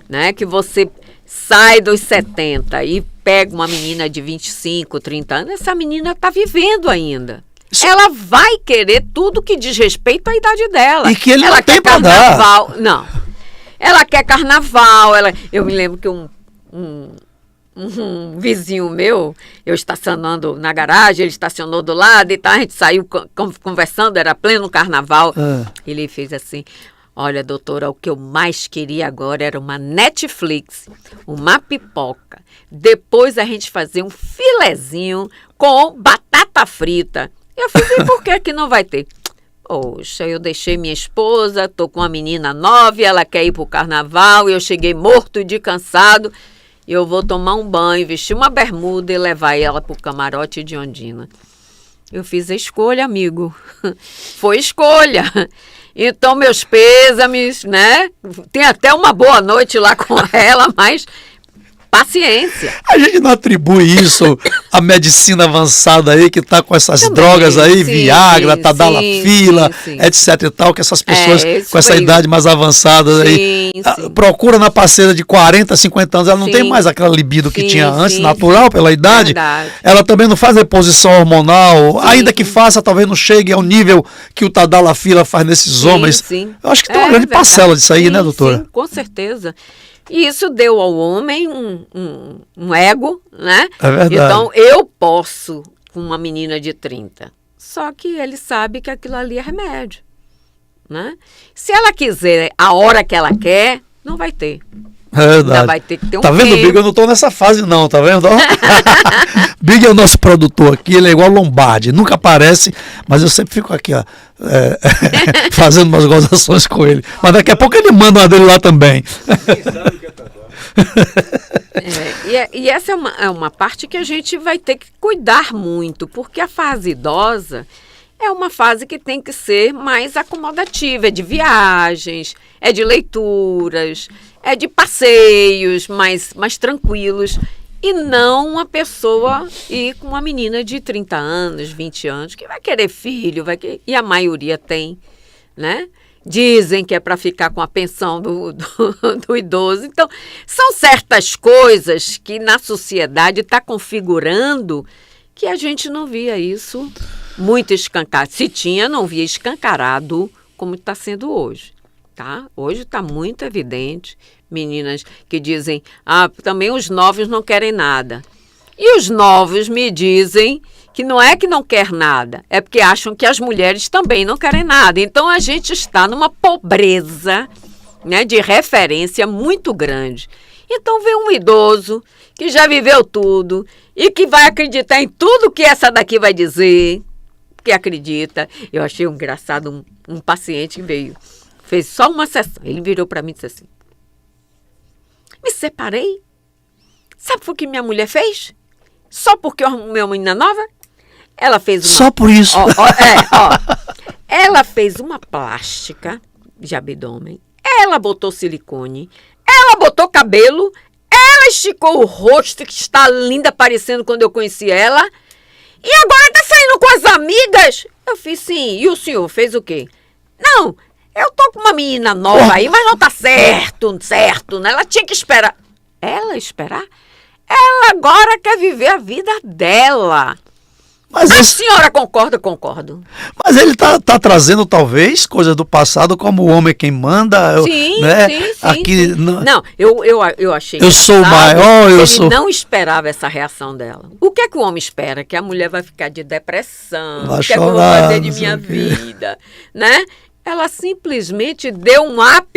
né, que você sai dos 70 e pega uma menina de 25, 30 anos, essa menina está vivendo ainda. Ela vai querer tudo que diz respeito à idade dela. E que ele ela não tem quer pra carnaval. dar. Não. Ela quer carnaval. Eu me lembro que um vizinho meu, eu estacionando na garagem, ele estacionou do lado e tal, a gente saiu conversando, era pleno carnaval. Ele fez assim: olha, doutora, o que eu mais queria agora era uma Netflix, uma pipoca. Depois a gente fazer um filezinho com batata frita. Eu fiz, e por que não vai ter? Poxa, eu deixei minha esposa, tô com uma menina nova, ela quer ir pro carnaval, eu cheguei morto de cansado, e eu vou tomar um banho, vestir uma bermuda e levar ela pro camarote de Ondina. Eu fiz a escolha, amigo. Foi escolha. Então, meus pêsames, né? Tem até uma boa noite lá com ela, mas paciência. A gente não atribui isso à medicina avançada aí, que está com essas Também, drogas aí, sim, Viagra, sim, Tadalafila, sim. etc e tal, que essas pessoas com essa aí. idade mais avançada aí procura na parceira de 40, 50 anos, ela não tem mais aquela libido que tinha antes, natural pela idade. Verdade. Ela também não faz reposição hormonal, ainda que faça, talvez não chegue ao nível que o Tadalafila faz nesses homens. Eu acho que tem uma grande parcela disso aí, né, doutora? Sim, com certeza. E isso deu ao homem um ego, né? É verdade. Então, eu posso com uma menina de 30. Só que ele sabe que aquilo ali é remédio, né? Se ela quiser a hora que ela quer, não vai ter. É verdade. Ainda vai ter que ter um Tá vendo, tempo. Big? Eu não tô nessa fase não, tá vendo? Big é o nosso produtor aqui, ele é igual Lombardi, nunca aparece, mas eu sempre fico aqui, ó, fazendo umas gozações com ele. Mas daqui a pouco ele manda uma dele lá também. E essa é uma parte que a gente vai ter que cuidar muito, porque a fase idosa é uma fase que tem que ser mais acomodativa, é de viagens, é de leituras, é de passeios mais tranquilos, e não uma pessoa ir com uma menina de 30 anos, 20 anos, que vai querer filho, e a maioria tem, né? Dizem que é para ficar com a pensão do idoso. Então, são certas coisas que na sociedade está configurando que a gente não via isso muito escancarado. Se tinha, não via escancarado como está sendo hoje. Tá? Hoje está muito evidente. Meninas que dizem, também os novos não querem nada. E os novos me dizem que não é que não quer nada, é porque acham que as mulheres também não querem nada. Então, a gente está numa pobreza, né, de referência muito grande. Então, vem um idoso que já viveu tudo e que vai acreditar em tudo que essa daqui vai dizer, que acredita. Eu achei engraçado um paciente que veio, fez só uma sessão. Ele virou para mim e disse assim: me separei? Sabe o que minha mulher fez? Só porque eu arrumei uma menina nova? Ela fez uma... Só por isso. Ela fez uma plástica de abdômen. Ela botou silicone. Ela botou cabelo. Ela esticou o rosto, que está linda, parecendo quando eu conheci ela. E agora tá saindo com as amigas. Eu fiz sim. E o senhor fez o quê? Não, eu tô com uma menina nova aí, mas não tá certo, né? Ela tinha que esperar. Ela esperar? Ela agora quer viver a vida dela. Mas A senhora concorda? Concordo. Mas ele tá trazendo, talvez, coisas do passado, como o homem é quem manda. Sim, né? sim. Aqui, Não, eu achei eu sou o maior, ele não esperava essa reação dela. O que é que o homem espera? Que a mulher vai ficar de depressão. Vai O que é que eu vou chorar, fazer de não sei minha o quê. vida? Né? Ela simplesmente deu um up.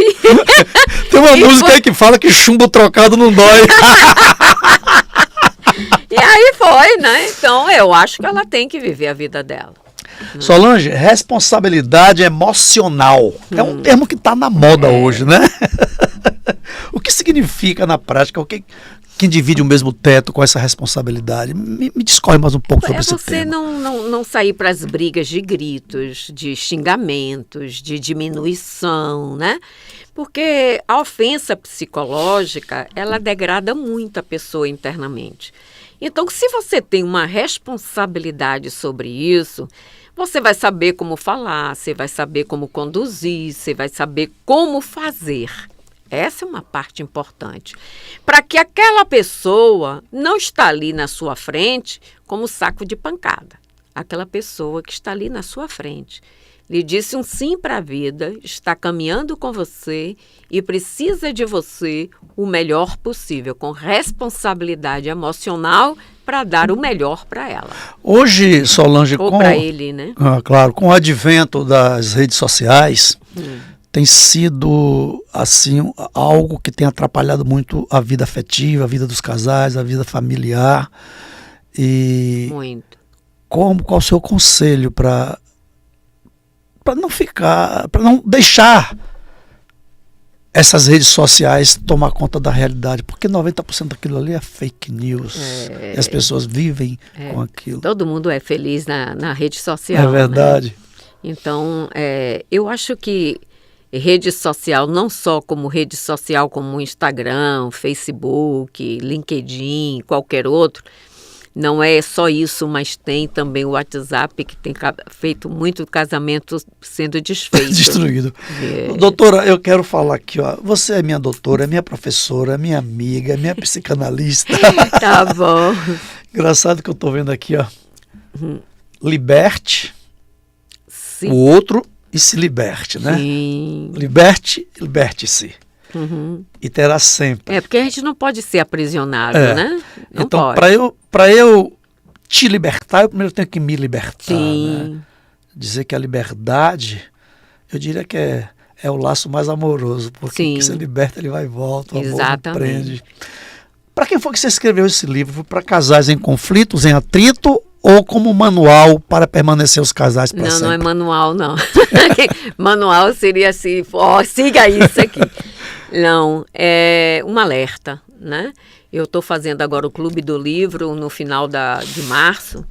Tem uma E música foi- aí que fala que chumbo trocado não dói. E aí foi, né? Então eu acho que ela tem que viver a vida dela. Solange, responsabilidade emocional. É um termo que está na moda hoje, né? O que significa na prática? O que quem divide o mesmo teto com essa responsabilidade? Me discorre mais um pouco sobre É esse você tema. não sair para as brigas de gritos, de xingamentos, de diminuição, né? Porque a ofensa psicológica, ela degrada muito a pessoa internamente. Então, se você tem uma responsabilidade sobre isso, você vai saber como falar, você vai saber como conduzir, você vai saber como fazer. Essa é uma parte importante. Para que aquela pessoa não está ali na sua frente como saco de pancada. Aquela pessoa que está ali na sua frente lhe disse um sim para a vida, está caminhando com você e precisa de você o melhor possível, com responsabilidade emocional para dar o melhor para ela. Hoje, Solange, Ou para ele, né? Claro, com o advento das redes sociais, tem sido assim algo que tem atrapalhado muito a vida afetiva, a vida dos casais, a vida familiar. E Muito. qual o seu conselho para não ficar, para não deixar essas redes sociais tomar conta da realidade? Porque 90% daquilo ali é fake news. E as pessoas vivem com aquilo. Todo mundo é feliz na rede social. É verdade. Né? Então, eu acho que rede social, não só como rede social como Instagram, Facebook, LinkedIn, qualquer outro, não é só isso, mas tem também o WhatsApp, que tem feito muito casamento sendo desfeito. Destruído. Doutora, eu quero falar aqui, ó. Você é minha doutora, é minha professora, é minha amiga, é minha psicanalista. Tá bom. Engraçado que eu tô vendo aqui, ó. Liberte Sim. o outro e se liberte, né? Sim. Liberte-se. E terá sempre. Porque a gente não pode ser aprisionado, né? Não então, pode. para eu te libertar, eu primeiro tenho que me libertar. Sim. Né? Dizer que a liberdade, eu diria que é o laço mais amoroso, porque Sim. quem se liberta, ele vai e volta, o amor não Exatamente. prende. Para quem foi que você escreveu esse livro? Para casais em conflitos, em atrito, ou como manual para permanecer os casais para sempre? Não é manual, não. Manual seria assim, siga isso aqui. Não, é um alerta, né? Eu estou fazendo agora o Clube do Livro no final de março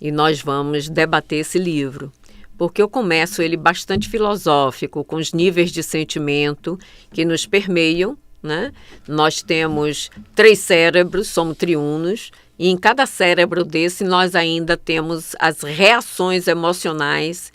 e nós vamos debater esse livro. Porque eu começo ele bastante filosófico, com os níveis de sentimento que nos permeiam, né? Nós temos 3 cérebros, somos triunos, e em cada cérebro desse nós ainda temos as reações emocionais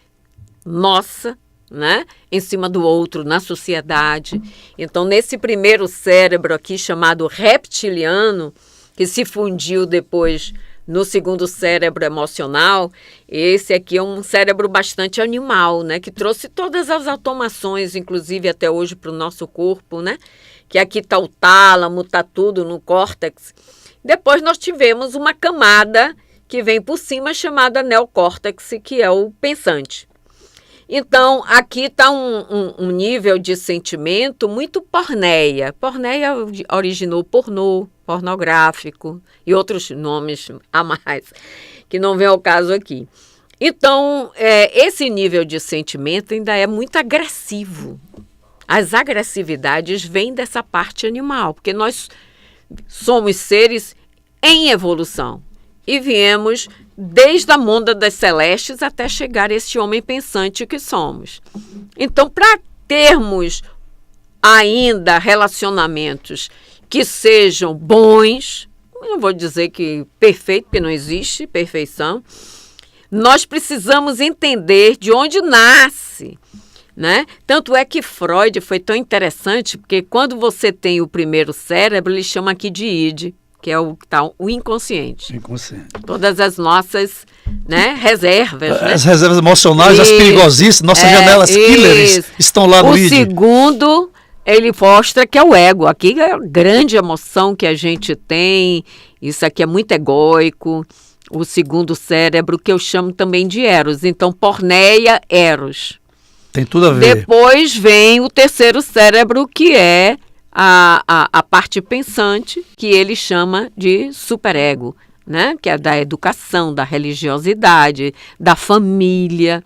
nossa, né, em cima do outro, na sociedade. Então, nesse primeiro cérebro aqui, chamado reptiliano, que se fundiu depois no segundo cérebro emocional, esse aqui é um cérebro bastante animal, né, que trouxe todas as automações, inclusive até hoje, para o nosso corpo, né, que aqui está o tálamo, está tudo no córtex. Depois nós tivemos uma camada que vem por cima, chamada neocórtex, que é o pensante. Então, aqui está um nível de sentimento muito porneia. Porneia originou pornográfico e outros nomes a mais, que não vem ao caso aqui. Então, esse nível de sentimento ainda é muito agressivo. As agressividades vêm dessa parte animal, porque nós somos seres em evolução e viemos desde a monda das celestes até chegar a esse homem pensante que somos. Então, para termos ainda relacionamentos que sejam bons, não vou dizer que perfeito, porque não existe perfeição, nós precisamos entender de onde nasce, né? Tanto é que Freud foi tão interessante, porque quando você tem o primeiro cérebro, ele chama aqui de id, que é o inconsciente. Inconsciente. Todas as nossas, né, reservas. As né? reservas emocionais, as perigosíssimas, nossas janelas killers estão lá no O id. segundo, ele mostra que é o ego. Aqui é a grande emoção que a gente tem. Isso aqui é muito egóico. O segundo cérebro, que eu chamo também de Eros. Então, porneia, Eros. Tem tudo a ver. Depois vem o terceiro cérebro, que é a parte pensante, que ele chama de superego, né? Que é da educação, da religiosidade, da família,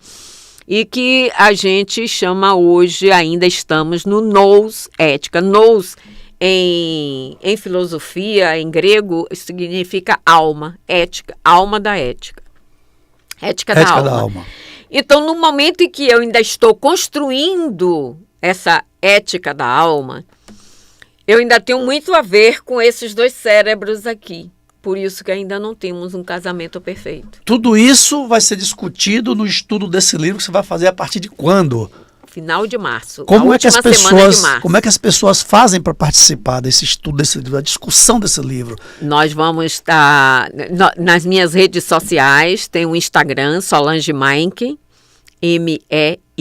e que a gente chama hoje, ainda estamos no nous, ética. Nous, em filosofia, em grego, significa alma, ética, alma da ética. Ética da alma. Então, no momento em que eu ainda estou construindo essa ética da alma, eu ainda tenho muito a ver com esses dois cérebros aqui. Por isso que ainda não temos um casamento perfeito. Tudo isso vai ser discutido no estudo desse livro que você vai fazer a partir de quando? Final de março. Como é que as pessoas fazem para participar desse estudo desse livro, da discussão desse livro? Nós vamos estar nas minhas redes sociais, tem o Instagram, Solange Meinking, MEINKING,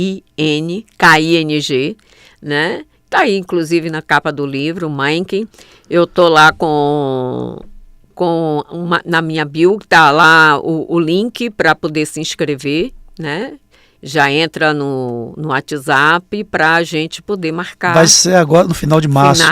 né? Está aí, inclusive, na capa do livro, Meinking. Eu estou lá na minha bio, está lá o link para poder se inscrever, né? Já entra no WhatsApp para a gente poder marcar. Vai ser agora no final de março.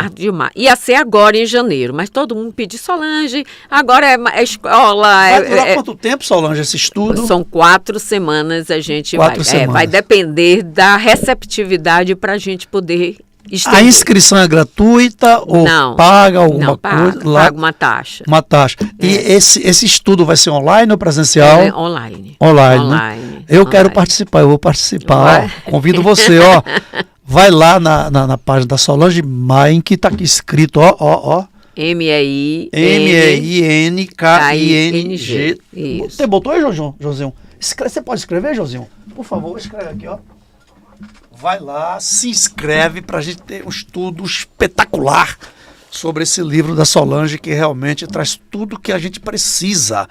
Ia ser agora em janeiro, mas todo mundo pediu, Solange, agora é escola. Vai durar quanto tempo, Solange, esse estudo? São 4 semanas, a gente vai depender da receptividade para a gente poder estender. A inscrição é gratuita ou paga alguma coisa? Paga uma taxa. Uma taxa. E esse estudo vai ser online ou presencial? Online. Né? Eu quero participar, eu vou participar. Convido você, vai lá na página da Solange Meinking, que está aqui escrito, MEINKING. Você botou aí, Josinho? Você pode escrever, Josinho? Por favor, escreve aqui, Vai lá, se inscreve para a gente ter um estudo espetacular sobre esse livro da Solange, que realmente traz tudo que a gente precisa.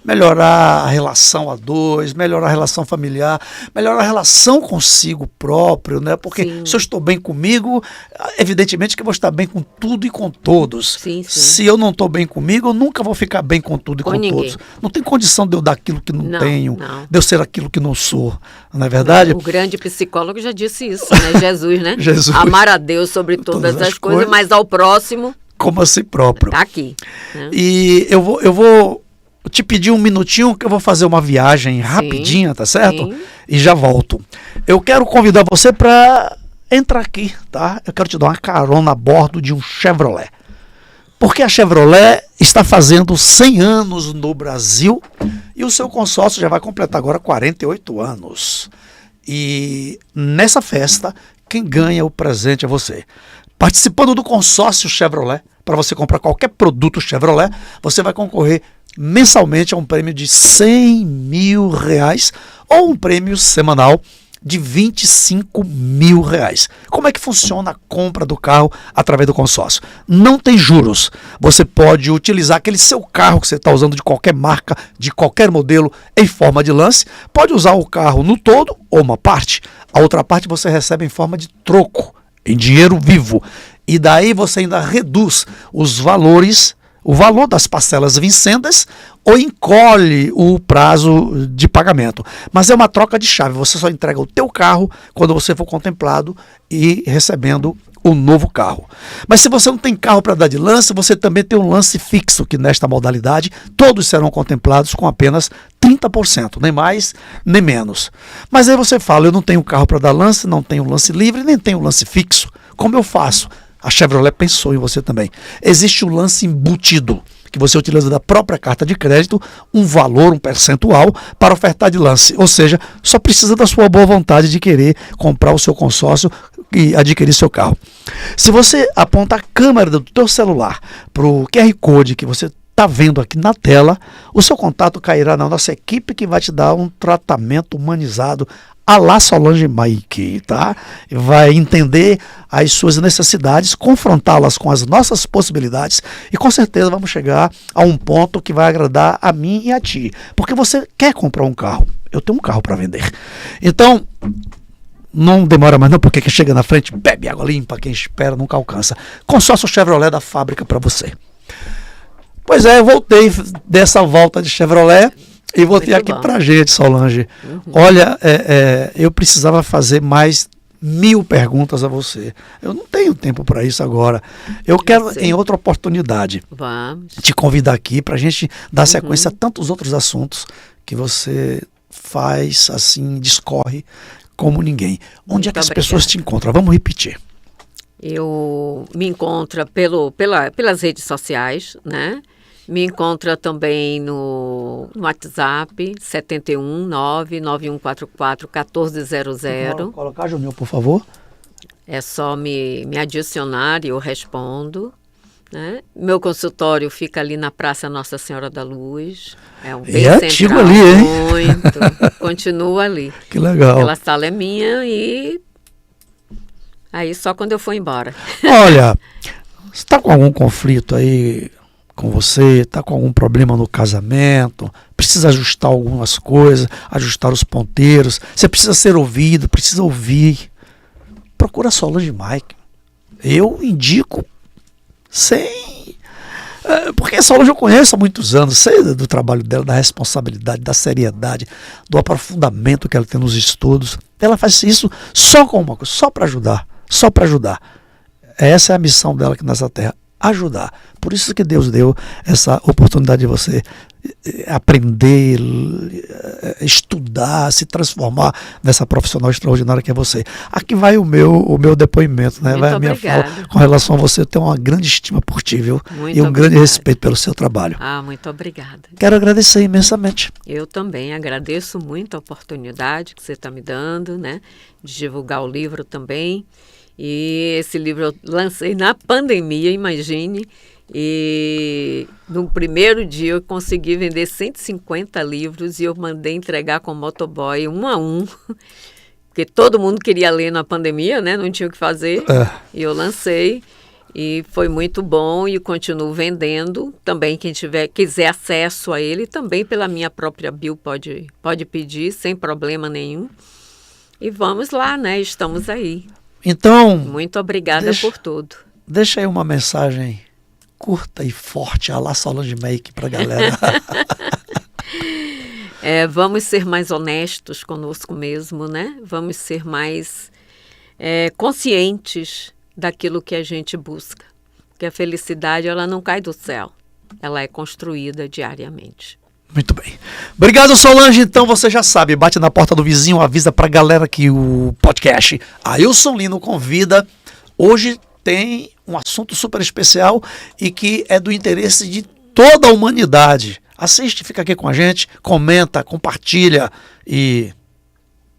Melhorar a relação a dois, melhorar a relação familiar, melhorar a relação consigo próprio, né? Porque se eu estou bem comigo, evidentemente que eu vou estar bem com tudo e com todos. Sim. Se eu não estou bem comigo, eu nunca vou ficar bem com tudo e com todos. Não tem condição de eu dar aquilo que não tenho, de eu ser aquilo que não sou, não é verdade? O grande psicólogo já disse isso, né? Jesus, né? Jesus. Amar a Deus sobre todas as coisas, mas ao próximo como a si próprio. Tá aqui. Né? E eu vou te pedir um minutinho que eu vou fazer uma viagem rapidinha, tá certo? Sim. E já volto. Eu quero convidar você para entrar aqui, tá? Eu quero te dar uma carona a bordo de um Chevrolet. Porque a Chevrolet está fazendo 100 anos no Brasil e o seu consórcio já vai completar agora 48 anos. E nessa festa, quem ganha o presente é você. Participando do consórcio Chevrolet, para você comprar qualquer produto Chevrolet, você vai concorrer mensalmente a um prêmio de R$100 mil ou um prêmio semanal de R$25 mil. Como é que funciona a compra do carro através do consórcio? Não tem juros. Você pode utilizar aquele seu carro que você está usando de qualquer marca, de qualquer modelo, em forma de lance. Pode usar o carro no todo ou uma parte. A outra parte você recebe em forma de troco, em dinheiro vivo. E daí você ainda reduz os valores, o valor das parcelas vincendas, ou encolhe o prazo de pagamento. Mas é uma troca de chave. Você só entrega o teu carro quando você for contemplado e recebendo o novo carro. Mas se você não tem carro para dar de lance, você também tem um lance fixo, que nesta modalidade todos serão contemplados com apenas 30%, nem mais nem menos. Mas aí você fala, eu não tenho carro para dar lance, não tenho lance livre, nem tenho lance fixo. Como eu faço? A Chevrolet pensou em você também. Existe o lance embutido, que você utiliza da própria carta de crédito um valor, um percentual para ofertar de lance. Ou seja, só precisa da sua boa vontade de querer comprar o seu consórcio e adquirir seu carro. Se você aponta a câmera do teu celular para o QR Code que você está vendo aqui na tela, o seu contato cairá na nossa equipe que vai te dar um tratamento humanizado à la Solange Maique, tá? Vai entender as suas necessidades, confrontá-las com as nossas possibilidades e com certeza vamos chegar a um ponto que vai agradar a mim e a ti. Porque você quer comprar um carro. Eu tenho um carro para vender. Então, não demora mais não, porque quem chega na frente bebe água limpa, quem espera nunca alcança. Consórcio Chevrolet da fábrica para você. Pois é, eu voltei dessa volta de Chevrolet e voltei aqui para a gente, Solange. Olha, eu precisava fazer mais 1000 perguntas a você. Eu não tenho tempo para isso agora. Eu quero, em outra oportunidade, te convidar aqui para a gente dar sequência a tantos outros assuntos que você faz, assim, discorre como ninguém. Onde é que as pessoas te encontram? Vamos repetir. Eu me encontro pelas redes sociais, né? Me encontra também no WhatsApp, 71991441400. Colocar, Júnior, por favor. É só me adicionar e eu respondo. Né? Meu consultório fica ali na Praça Nossa Senhora da Luz. É um bem antigo ali, hein? Muito. Continua ali. Que legal. Aquela sala é minha e aí só quando eu for embora. Olha, você está com algum conflito aí com você, está com algum problema no casamento, precisa ajustar algumas coisas, ajustar os ponteiros, você precisa ser ouvido, precisa ouvir. Procura a Solange Maique. Eu indico sem... porque a Solange eu conheço há muitos anos, sei do trabalho dela, da responsabilidade, da seriedade, do aprofundamento que ela tem nos estudos. Ela faz isso só com uma coisa, só para ajudar, só para ajudar. Essa é a missão dela aqui nessa terra, ajudar. Por isso que Deus deu essa oportunidade de você aprender, estudar, se transformar nessa profissional extraordinária que é você. Aqui vai o meu depoimento, né? Vai a minha fala com relação a você. Eu tenho uma grande estima por ti, viu? Muito e um grande respeito pelo seu trabalho. Muito obrigada. Quero agradecer imensamente. Eu também agradeço muito a oportunidade que você está me dando, né? De divulgar o livro também. E esse livro eu lancei na pandemia, imagine. E no primeiro dia eu consegui vender 150 livros e eu mandei entregar com motoboy um a um, porque todo mundo queria ler na pandemia, né? Não tinha o que fazer. E eu lancei e foi muito bom e continuo vendendo. Também quem quiser acesso a ele, também pela minha própria bio pode pedir, sem problema nenhum. E vamos lá, né? Estamos aí. Então, muito obrigada por tudo. Deixa aí uma mensagem curta e forte, a la Solange Maique para a galera. Vamos ser mais honestos conosco mesmo, né? Vamos ser mais conscientes daquilo que a gente busca. Porque a felicidade, ela não cai do céu. Ela é construída diariamente. Muito bem. Obrigado, Solange. Então você já sabe, bate na porta do vizinho, avisa pra galera que o podcast Ailson Lino convida. Hoje tem um assunto super especial e que é do interesse de toda a humanidade. Assiste, fica aqui com a gente, comenta, compartilha e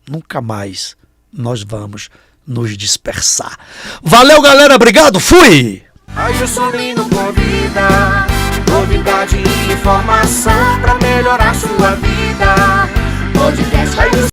nunca mais nós vamos nos dispersar. Valeu, galera. Obrigado. Fui! Ailson Lino convida. Novidade e informação pra melhorar sua vida. Podcast Ailson